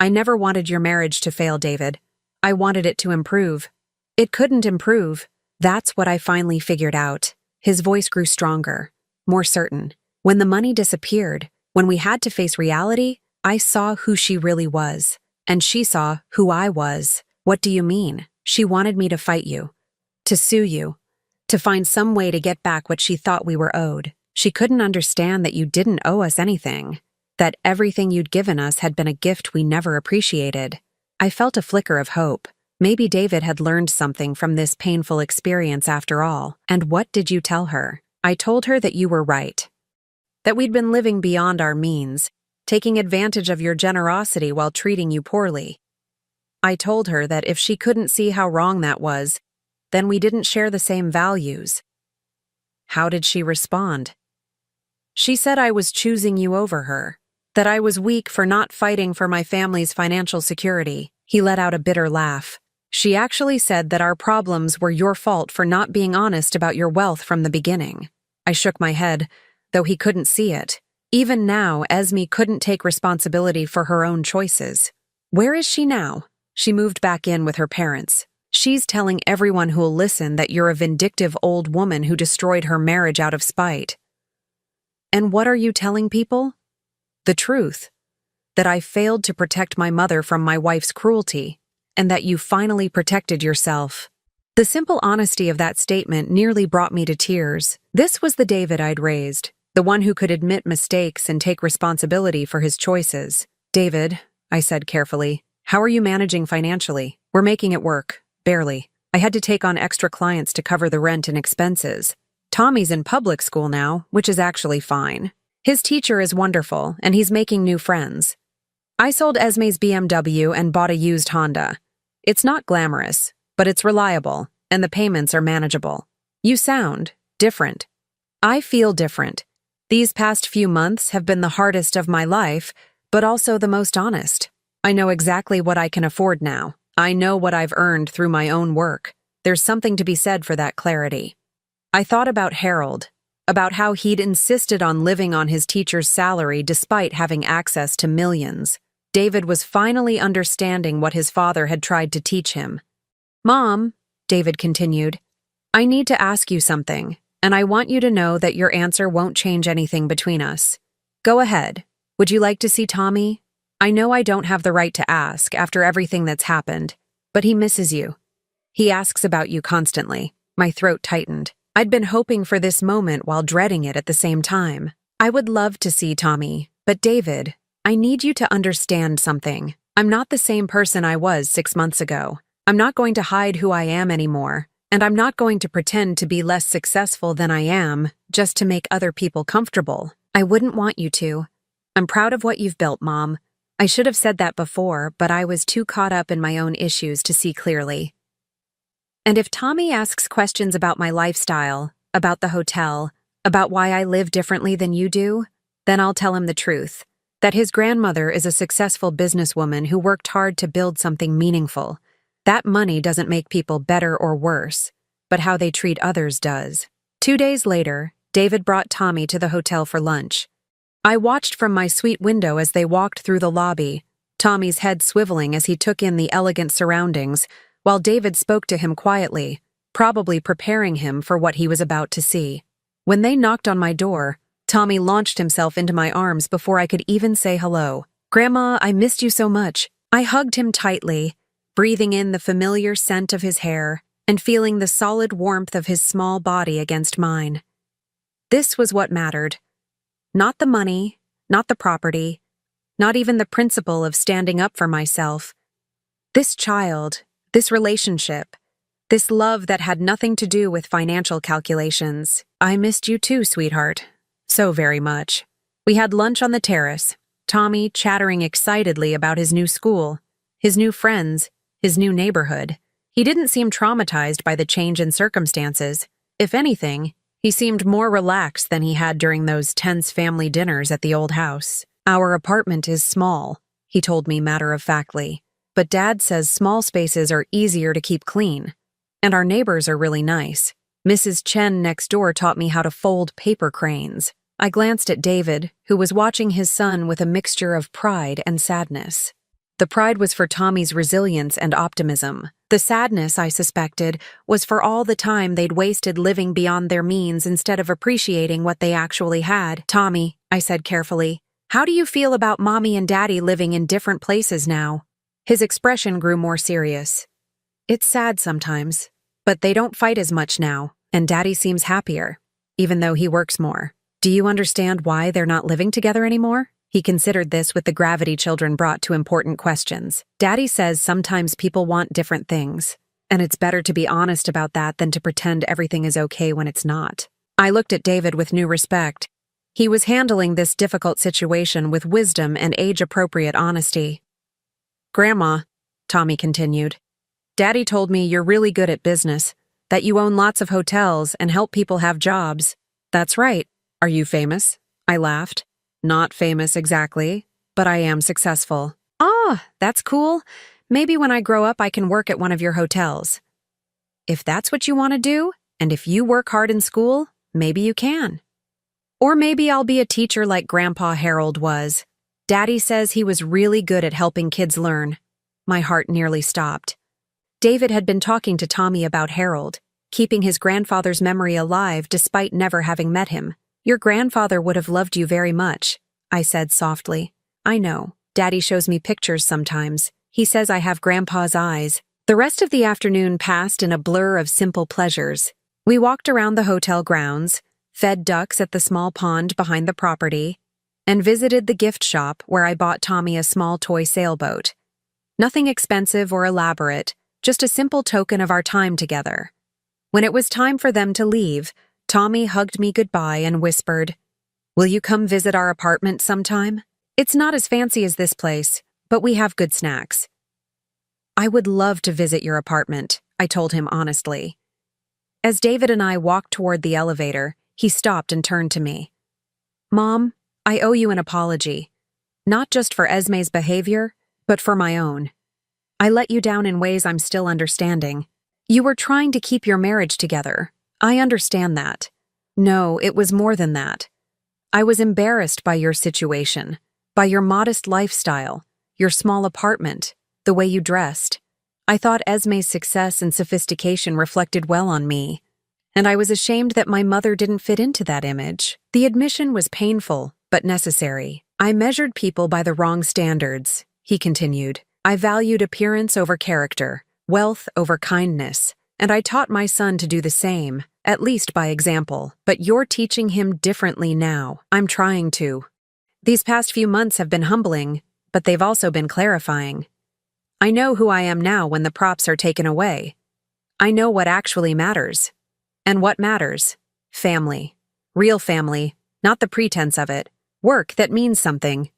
I never wanted your marriage to fail, David. I wanted it to improve." "It couldn't improve." That's what I finally figured out. His voice grew stronger, more certain. When the money disappeared, when we had to face reality, I saw who she really was. And she saw who I was. "What do you mean?" "She wanted me to fight you. To sue you. To find some way to get back what she thought we were owed. She couldn't understand that you didn't owe us anything. That everything you'd given us had been a gift we never appreciated." I felt a flicker of hope. Maybe David had learned something from this painful experience after all. "And what did you tell her?" "I told her that you were right. That we'd been living beyond our means, taking advantage of your generosity while treating you poorly. I told her that if she couldn't see how wrong that was, then we didn't share the same values." How did she respond? "She said I was choosing you over her, that I was weak for not fighting for my family's financial security." He let out a bitter laugh. "She actually said that our problems were your fault for not being honest about your wealth from the beginning." I shook my head, though he couldn't see it. Even now, Esme couldn't take responsibility for her own choices. "Where is she now?" "She moved back in with her parents. She's telling everyone who'll listen that you're a vindictive old woman who destroyed her marriage out of spite." "And what are you telling people?" "The truth. That I failed to protect my mother from my wife's cruelty, and that you finally protected yourself." The simple honesty of that statement nearly brought me to tears. This was the David I'd raised, the one who could admit mistakes and take responsibility for his choices. "David," I said carefully, "how are you managing financially?" "We're making it work. Barely. I had to take on extra clients to cover the rent and expenses. Tommy's in public school now, which is actually fine. His teacher is wonderful, and he's making new friends. I sold Esme's BMW and bought a used Honda. It's not glamorous, but it's reliable, and the payments are manageable." "You sound different." "I feel different. These past few months have been the hardest of my life, but also the most honest. I know exactly what I can afford now. I know what I've earned through my own work. There's something to be said for that clarity." I thought about Harold, about how he'd insisted on living on his teacher's salary despite having access to millions. David was finally understanding what his father had tried to teach him. "Mom," David continued, "I need to ask you something, and I want you to know that your answer won't change anything between us. Go ahead. Would you like to see Tommy? I know I don't have the right to ask after everything that's happened, but he misses you. He asks about you constantly." My throat tightened. I'd been hoping for this moment while dreading it at the same time. "I would love to see Tommy, but David, I need you to understand something. I'm not the same person I was 6 months ago. I'm not going to hide who I am anymore, and I'm not going to pretend to be less successful than I am just to make other people comfortable. I wouldn't want you to. I'm proud of what you've built, Mom. I should have said that before, but I was too caught up in my own issues to see clearly. And if Tommy asks questions about my lifestyle, about the hotel, about why I live differently than you do, then I'll tell him the truth, that his grandmother is a successful businesswoman who worked hard to build something meaningful. That money doesn't make people better or worse, but how they treat others does." 2 days later, David brought Tommy to the hotel for lunch. I watched from my suite window as they walked through the lobby, Tommy's head swiveling as he took in the elegant surroundings, while David spoke to him quietly, probably preparing him for what he was about to see. When they knocked on my door, Tommy launched himself into my arms before I could even say hello. "Grandma, I missed you so much." I hugged him tightly, breathing in the familiar scent of his hair and feeling the solid warmth of his small body against mine. This was what mattered. Not the money, not the property, not even the principle of standing up for myself. This child, this relationship, this love that had nothing to do with financial calculations. "I missed you too, sweetheart. So very much." We had lunch on the terrace, Tommy chattering excitedly about his new school, his new friends, his new neighborhood. He didn't seem traumatized by the change in circumstances. If anything, he seemed more relaxed than he had during those tense family dinners at the old house. "Our apartment is small," he told me matter-of-factly, "but Dad says small spaces are easier to keep clean. And our neighbors are really nice. Mrs. Chen next door taught me how to fold paper cranes." I glanced at David, who was watching his son with a mixture of pride and sadness. The pride was for Tommy's resilience and optimism. The sadness, I suspected, was for all the time they'd wasted living beyond their means instead of appreciating what they actually had. "Tommy," I said carefully, "how do you feel about Mommy and Daddy living in different places now?" His expression grew more serious. "It's sad sometimes, but they don't fight as much now, and Daddy seems happier, even though he works more. Do you understand why they're not living together anymore?" He considered this with the gravity children brought to important questions. "Daddy says sometimes people want different things, and it's better to be honest about that than to pretend everything is okay when it's not." I looked at David with new respect. He was handling this difficult situation with wisdom and age-appropriate honesty. "Grandma," Tommy continued, "Daddy told me you're really good at business, that you own lots of hotels and help people have jobs." "That's right. Are you famous?" I laughed. "Not famous exactly, but I am successful." "Ah, that's cool. Maybe when I grow up I can work at one of your hotels." "If that's what you want to do, and if you work hard in school, maybe you can. Or maybe I'll be a teacher like Grandpa Harold was. Daddy says he was really good at helping kids learn." My heart nearly stopped. David had been talking to Tommy about Harold, keeping his grandfather's memory alive despite never having met him. "Your grandfather would have loved you very much," I said softly. "I know. Daddy shows me pictures sometimes. He says I have Grandpa's eyes." The rest of the afternoon passed in a blur of simple pleasures. We walked around the hotel grounds, fed ducks at the small pond behind the property, and visited the gift shop where I bought Tommy a small toy sailboat. Nothing expensive or elaborate, just a simple token of our time together. When it was time for them to leave, Tommy hugged me goodbye and whispered, "Will you come visit our apartment sometime? It's not as fancy as this place, but we have good snacks." "I would love to visit your apartment," I told him honestly. As David and I walked toward the elevator, he stopped and turned to me. "Mom, I owe you an apology. Not just for Esme's behavior, but for my own. I let you down in ways I'm still understanding. You were trying to keep your marriage together. I understand that. No, it was more than that. I was embarrassed by your situation, by your modest lifestyle, your small apartment, the way you dressed. I thought Esme's success and sophistication reflected well on me, and I was ashamed that my mother didn't fit into that image. The admission was painful, but necessary. I measured people by the wrong standards, he continued. I valued appearance over character, wealth over kindness, and I taught my son to do the same, at least by example. But you're teaching him differently now. I'm trying to. These past few months have been humbling, but they've also been clarifying. I know who I am now when the props are taken away. I know what actually matters. And what matters? Family. Real family, not the pretense of it. Work that means something.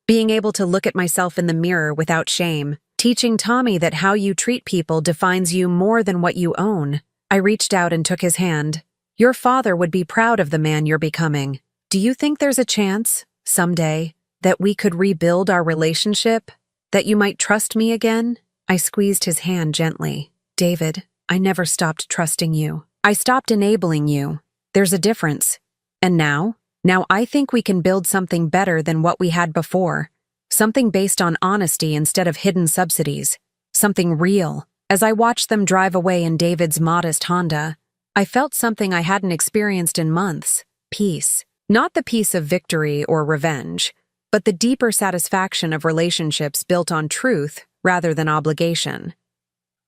Being able to look at myself in the mirror without shame. Teaching Tommy that how you treat people defines you more than what you own. I reached out and took his hand. Your father would be proud of the man you're becoming. Do you think there's a chance, someday, that we could rebuild our relationship? That you might trust me again? I squeezed his hand gently. David, I never stopped trusting you. I stopped enabling you. There's a difference. And now? Now I think we can build something better than what we had before. Something based on honesty instead of hidden subsidies. Something real. As I watched them drive away in David's modest Honda, I felt something I hadn't experienced in months. Peace. Not the peace of victory or revenge, but the deeper satisfaction of relationships built on truth rather than obligation.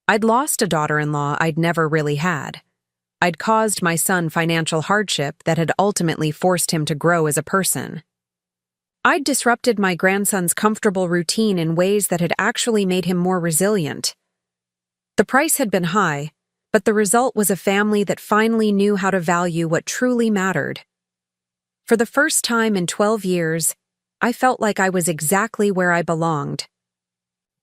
I'd lost a daughter-in-law I'd never really had. I'd caused my son financial hardship that had ultimately forced him to grow as a person. I'd disrupted my grandson's comfortable routine in ways that had actually made him more resilient. The price had been high, but the result was a family that finally knew how to value what truly mattered. For the first time in 12 years, I felt like I was exactly where I belonged.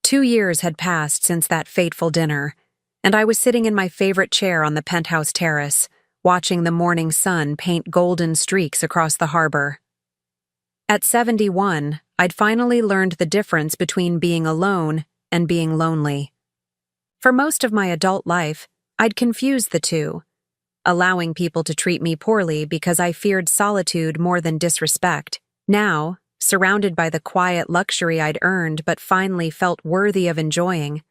2 years had passed since that fateful dinner, and I was sitting in my favorite chair on the penthouse terrace, watching the morning sun paint golden streaks across the harbor. At 71, I'd finally learned the difference between being alone and being lonely. For most of my adult life, I'd confused the two, allowing people to treat me poorly because I feared solitude more than disrespect. Now, surrounded by the quiet luxury I'd earned but finally felt worthy of enjoying,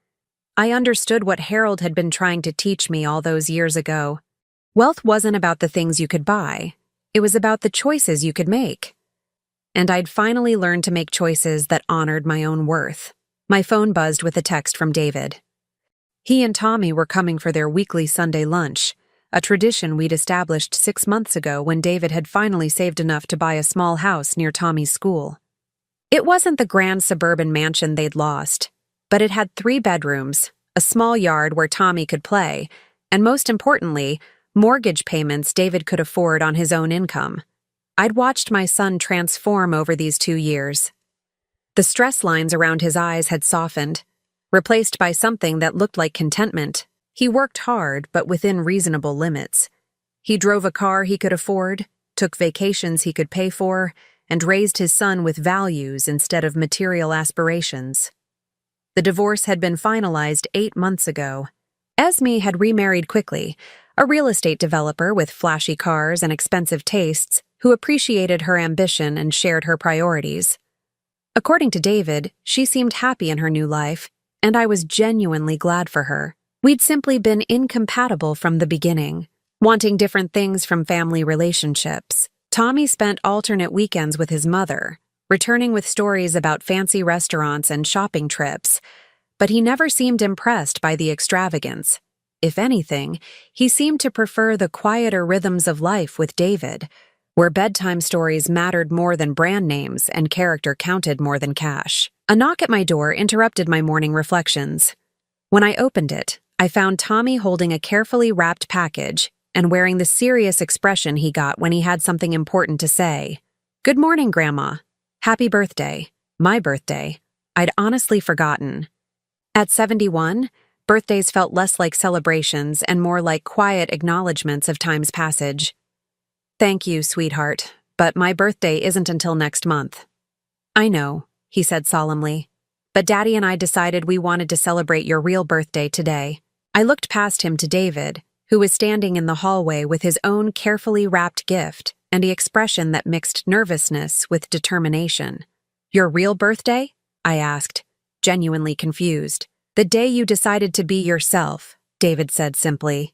I understood what Harold had been trying to teach me all those years ago. Wealth wasn't about the things you could buy. It was about the choices you could make. And I'd finally learned to make choices that honored my own worth. My phone buzzed with a text from David. He and Tommy were coming for their weekly Sunday lunch, a tradition we'd established 6 months ago when David had finally saved enough to buy a small house near Tommy's school. It wasn't the grand suburban mansion they'd lost, but it had 3 bedrooms, a small yard where Tommy could play, and most importantly, mortgage payments David could afford on his own income. I'd watched my son transform over these 2 years. The stress lines around his eyes had softened, replaced by something that looked like contentment. He worked hard, but within reasonable limits. He drove a car he could afford, took vacations he could pay for, and raised his son with values instead of material aspirations. The divorce had been finalized 8 months ago. Esme had remarried quickly, a real estate developer with flashy cars and expensive tastes who appreciated her ambition and shared her priorities. According to David, she seemed happy in her new life, and I was genuinely glad for her. We'd simply been incompatible from the beginning, wanting different things from family relationships. Tommy spent alternate weekends with his mother, returning with stories about fancy restaurants and shopping trips, but he never seemed impressed by the extravagance. If anything, he seemed to prefer the quieter rhythms of life with David, where bedtime stories mattered more than brand names and character counted more than cash. A knock at my door interrupted my morning reflections. When I opened it, I found Tommy holding a carefully wrapped package and wearing the serious expression he got when he had something important to say. "Good morning, Grandma. Happy birthday." My birthday. I'd honestly forgotten. At 71, birthdays felt less like celebrations and more like quiet acknowledgments of time's passage. "Thank you, sweetheart, but my birthday isn't until next month." "I know," he said solemnly, "but Daddy and I decided we wanted to celebrate your real birthday today." I looked past him to David, who was standing in the hallway with his own carefully wrapped gift and the expression that mixed nervousness with determination. "Your real birthday?" I asked, genuinely confused. "The day you decided to be yourself," David said simply.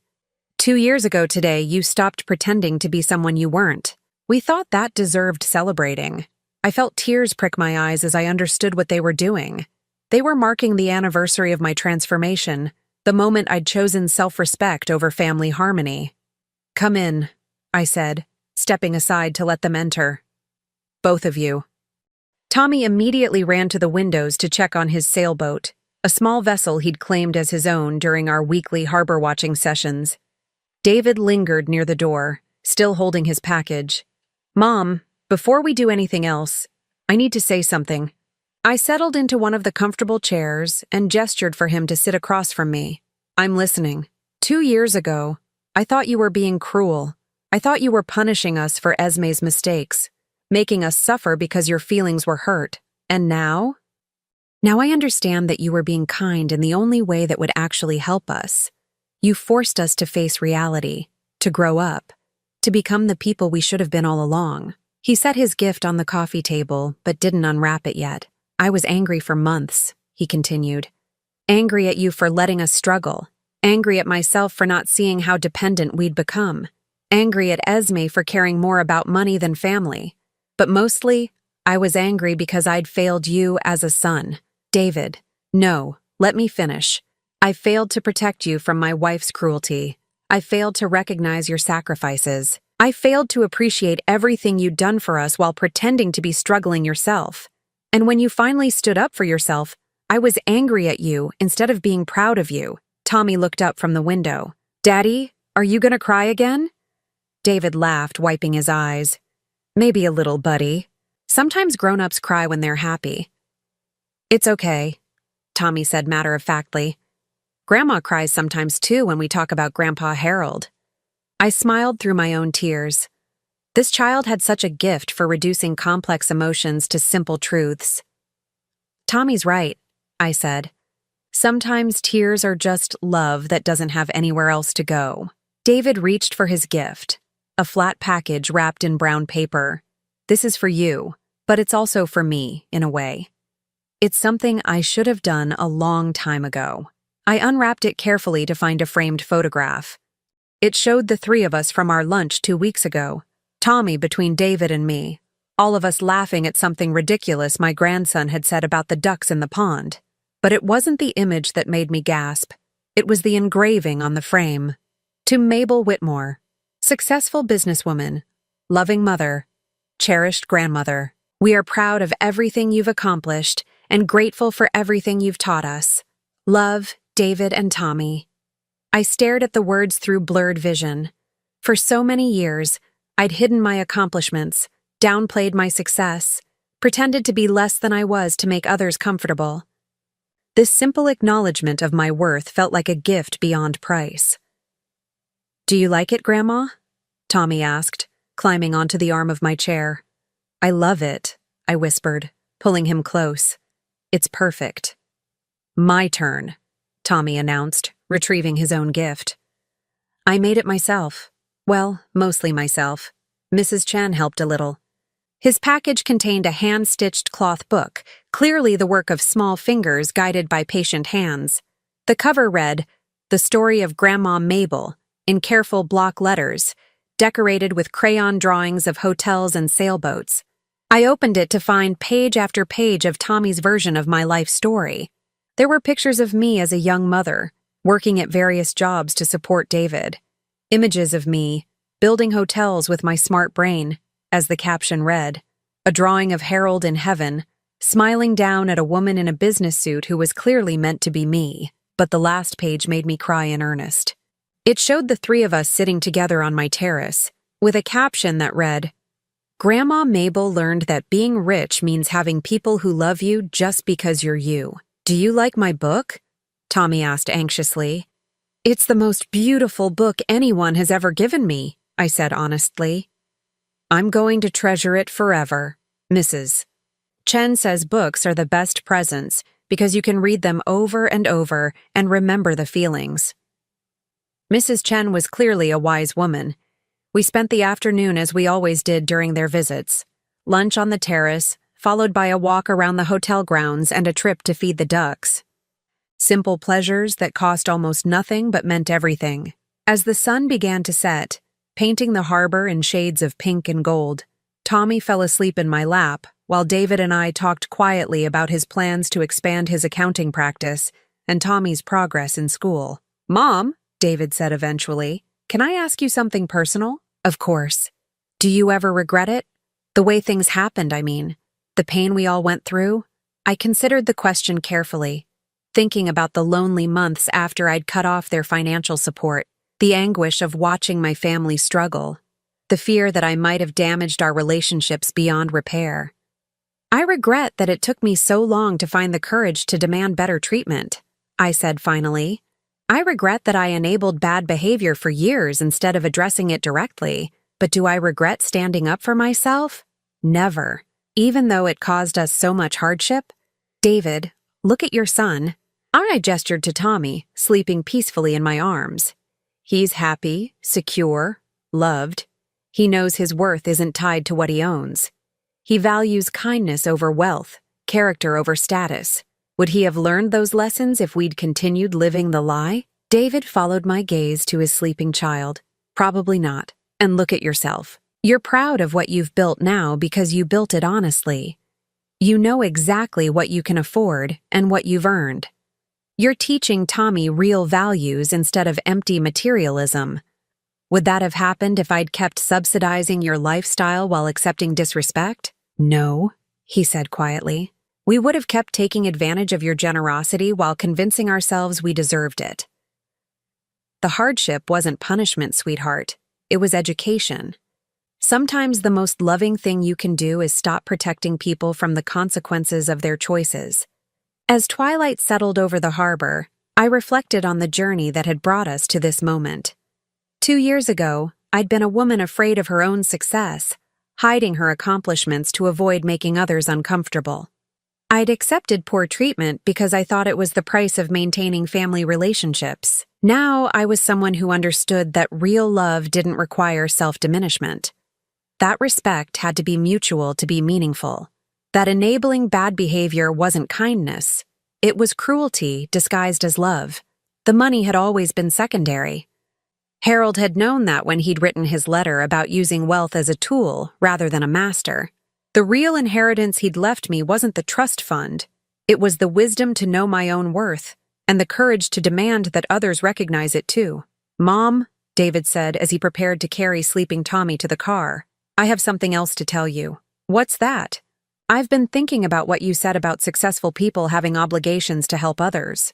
"2 years ago today, you stopped pretending to be someone you weren't. We thought that deserved celebrating." I felt tears prick my eyes as I understood what they were doing. They were marking the anniversary of my transformation, the moment I'd chosen self-respect over family harmony. "Come in," I said, stepping aside to let them enter. "Both of you." Tommy immediately ran to the windows to check on his sailboat, a small vessel he'd claimed as his own during our weekly harbor-watching sessions. David lingered near the door, still holding his package. "Mom, before we do anything else, I need to say something." I settled into one of the comfortable chairs and gestured for him to sit across from me. "I'm listening. 2 years ago, I thought you were being cruel. I thought you were punishing us for Esme's mistakes, making us suffer because your feelings were hurt. And now? Now I understand that you were being kind in the only way that would actually help us. You forced us to face reality, to grow up, to become the people we should have been all along." He set his gift on the coffee table, but didn't unwrap it yet. "I was angry for months," he continued. "Angry at you for letting us struggle. Angry at myself for not seeing how dependent we'd become. Angry at Esme for caring more about money than family. But mostly, I was angry because I'd failed you as a son. David, no, let me finish. I failed to protect you from my wife's cruelty. I failed to recognize your sacrifices. I failed to appreciate everything you'd done for us while pretending to be struggling yourself. And when you finally stood up for yourself, I was angry at you instead of being proud of you." Tommy looked up from the window. "Daddy, are you gonna cry again?" David laughed, wiping his eyes. "Maybe a little, buddy. Sometimes grown-ups cry when they're happy." "It's okay," Tommy said matter-of-factly. "Grandma cries sometimes too when we talk about Grandpa Harold." I smiled through my own tears. This child had such a gift for reducing complex emotions to simple truths. "Tommy's right," I said. "Sometimes tears are just love that doesn't have anywhere else to go." David reached for his gift, a flat package wrapped in brown paper. "This is for you, but it's also for me, in a way. It's something I should have done a long time ago." I unwrapped it carefully to find a framed photograph. It showed the 3 of us from our lunch 2 weeks ago, Tommy between David and me, all of us laughing at something ridiculous my grandson had said about the ducks in the pond. But it wasn't the image that made me gasp. It was the engraving on the frame. "To Mabel Whitmore, successful businesswoman, loving mother, cherished grandmother. We are proud of everything you've accomplished and grateful for everything you've taught us. Love, David and Tommy." I stared at the words through blurred vision. For so many years, I'd hidden my accomplishments, downplayed my success, pretended to be less than I was to make others comfortable. This simple acknowledgement of my worth felt like a gift beyond price. "Do you like it, Grandma?" Tommy asked, climbing onto the arm of my chair. "I love it," I whispered, pulling him close. "It's perfect." "My turn," Tommy announced, retrieving his own gift. "I made it myself. Well, mostly myself. Mrs. Chen helped a little." His package contained a hand-stitched cloth book, clearly the work of small fingers guided by patient hands. The cover read, "The Story of Grandma Mabel," in careful block letters, decorated with crayon drawings of hotels and sailboats. I opened it to find page after page of Tommy's version of my life story. There were pictures of me as a young mother, working at various jobs to support David. Images of me, building hotels with my smart brain, as the caption read. A drawing of Harold in heaven, smiling down at a woman in a business suit who was clearly meant to be me, but the last page made me cry in earnest. It showed the 3 of us sitting together on my terrace, with a caption that read, "Grandma Mabel learned that being rich means having people who love you just because you're you." "Do you like my book?" Tommy asked anxiously. "It's the most beautiful book anyone has ever given me," I said honestly. "I'm going to treasure it forever, Mrs. Chen says books are the best presents because you can read them over and over and remember the feelings." Mrs. Chen was clearly a wise woman. We spent the afternoon as we always did during their visits. Lunch on the terrace, followed by a walk around the hotel grounds and a trip to feed the ducks. Simple pleasures that cost almost nothing but meant everything. As the sun began to set, painting the harbor in shades of pink and gold, Tommy fell asleep in my lap while David and I talked quietly about his plans to expand his accounting practice and Tommy's progress in school. "Mom," David said eventually, "can I ask you something personal?" "Of course. Do you ever regret it? The way things happened, I mean. The pain we all went through?" I considered the question carefully, thinking about the lonely months after I'd cut off their financial support, the anguish of watching my family struggle, the fear that I might have damaged our relationships beyond repair. "I regret that it took me so long to find the courage to demand better treatment," I said finally. "I regret that I enabled bad behavior for years instead of addressing it directly, but do I regret standing up for myself? Never. Even though it caused us so much hardship? David, look at your son." I gestured to Tommy, sleeping peacefully in my arms. He's happy, secure, loved. He knows his worth isn't tied to what he owns. He values kindness over wealth, character over status. Would he have learned those lessons if we'd continued living the lie? David followed my gaze to his sleeping child. "Probably not. And look at yourself. You're proud of what you've built now because you built it honestly. You know exactly what you can afford and what you've earned. You're teaching Tommy real values instead of empty materialism. Would that have happened if I'd kept subsidizing your lifestyle while accepting disrespect?" "No," he said quietly. "We would have kept taking advantage of your generosity while convincing ourselves we deserved it." The hardship wasn't punishment, sweetheart. It was education. Sometimes the most loving thing you can do is stop protecting people from the consequences of their choices. As twilight settled over the harbor, I reflected on the journey that had brought us to this moment. 2 years ago, I'd been a woman afraid of her own success, hiding her accomplishments to avoid making others uncomfortable. I'd accepted poor treatment because I thought it was the price of maintaining family relationships. Now I was someone who understood that real love didn't require self-diminishment. That respect had to be mutual to be meaningful. That enabling bad behavior wasn't kindness. It was cruelty disguised as love. The money had always been secondary. Harold had known that when he'd written his letter about using wealth as a tool rather than a master. The real inheritance he'd left me wasn't the trust fund. It was the wisdom to know my own worth and the courage to demand that others recognize it too. "Mom," David said as he prepared to carry sleeping Tommy to the car, "I have something else to tell you." "What's that?" "I've been thinking about what you said about successful people having obligations to help others.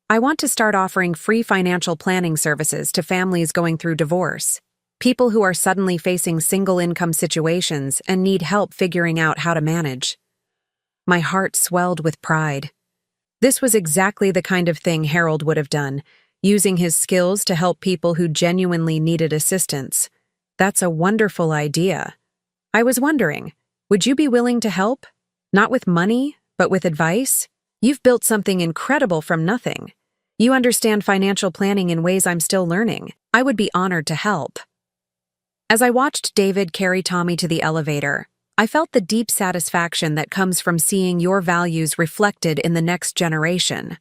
I want to start offering free financial planning services to families going through divorce, people who are suddenly facing single-income situations and need help figuring out how to manage." My heart swelled with pride. This was exactly the kind of thing Harold would have done, using his skills to help people who genuinely needed assistance. That's a wonderful idea. I was wondering, would you be willing to help? Not with money, but with advice? You've built something incredible from nothing. You understand financial planning in ways I'm still learning. I would be honored to help. As I watched David carry Tommy to the elevator, I felt the deep satisfaction that comes from seeing your values reflected in the next generation.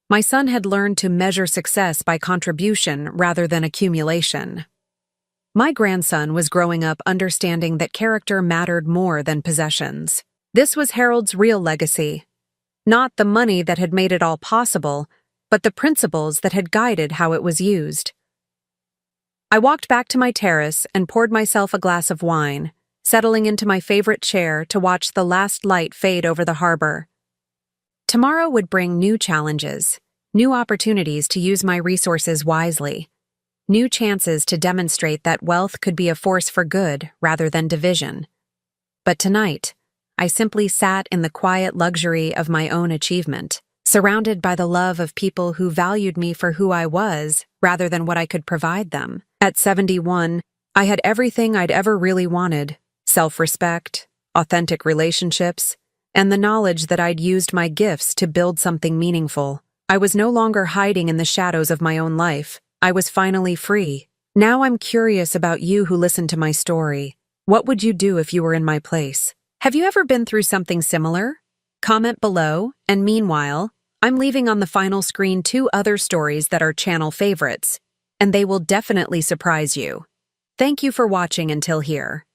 My son had learned to measure success by contribution rather than accumulation. My grandson was growing up understanding that character mattered more than possessions. This was Harold's real legacy. Not the money that had made it all possible, but the principles that had guided how it was used. I walked back to my terrace and poured myself a glass of wine, settling into my favorite chair to watch the last light fade over the harbor. Tomorrow would bring new challenges, new opportunities to use my resources wisely, new chances to demonstrate that wealth could be a force for good rather than division. But tonight, I simply sat in the quiet luxury of my own achievement, surrounded by the love of people who valued me for who I was rather than what I could provide them. At 71, I had everything I'd ever really wanted: self-respect, authentic relationships, and the knowledge that I'd used my gifts to build something meaningful. I was no longer hiding in the shadows of my own life. I was finally free. Now I'm curious about you who listened to my story. What would you do if you were in my place? Have you ever been through something similar? Comment below, and meanwhile, I'm leaving on the final screen 2 other stories that are channel favorites, and they will definitely surprise you. Thank you for watching until here.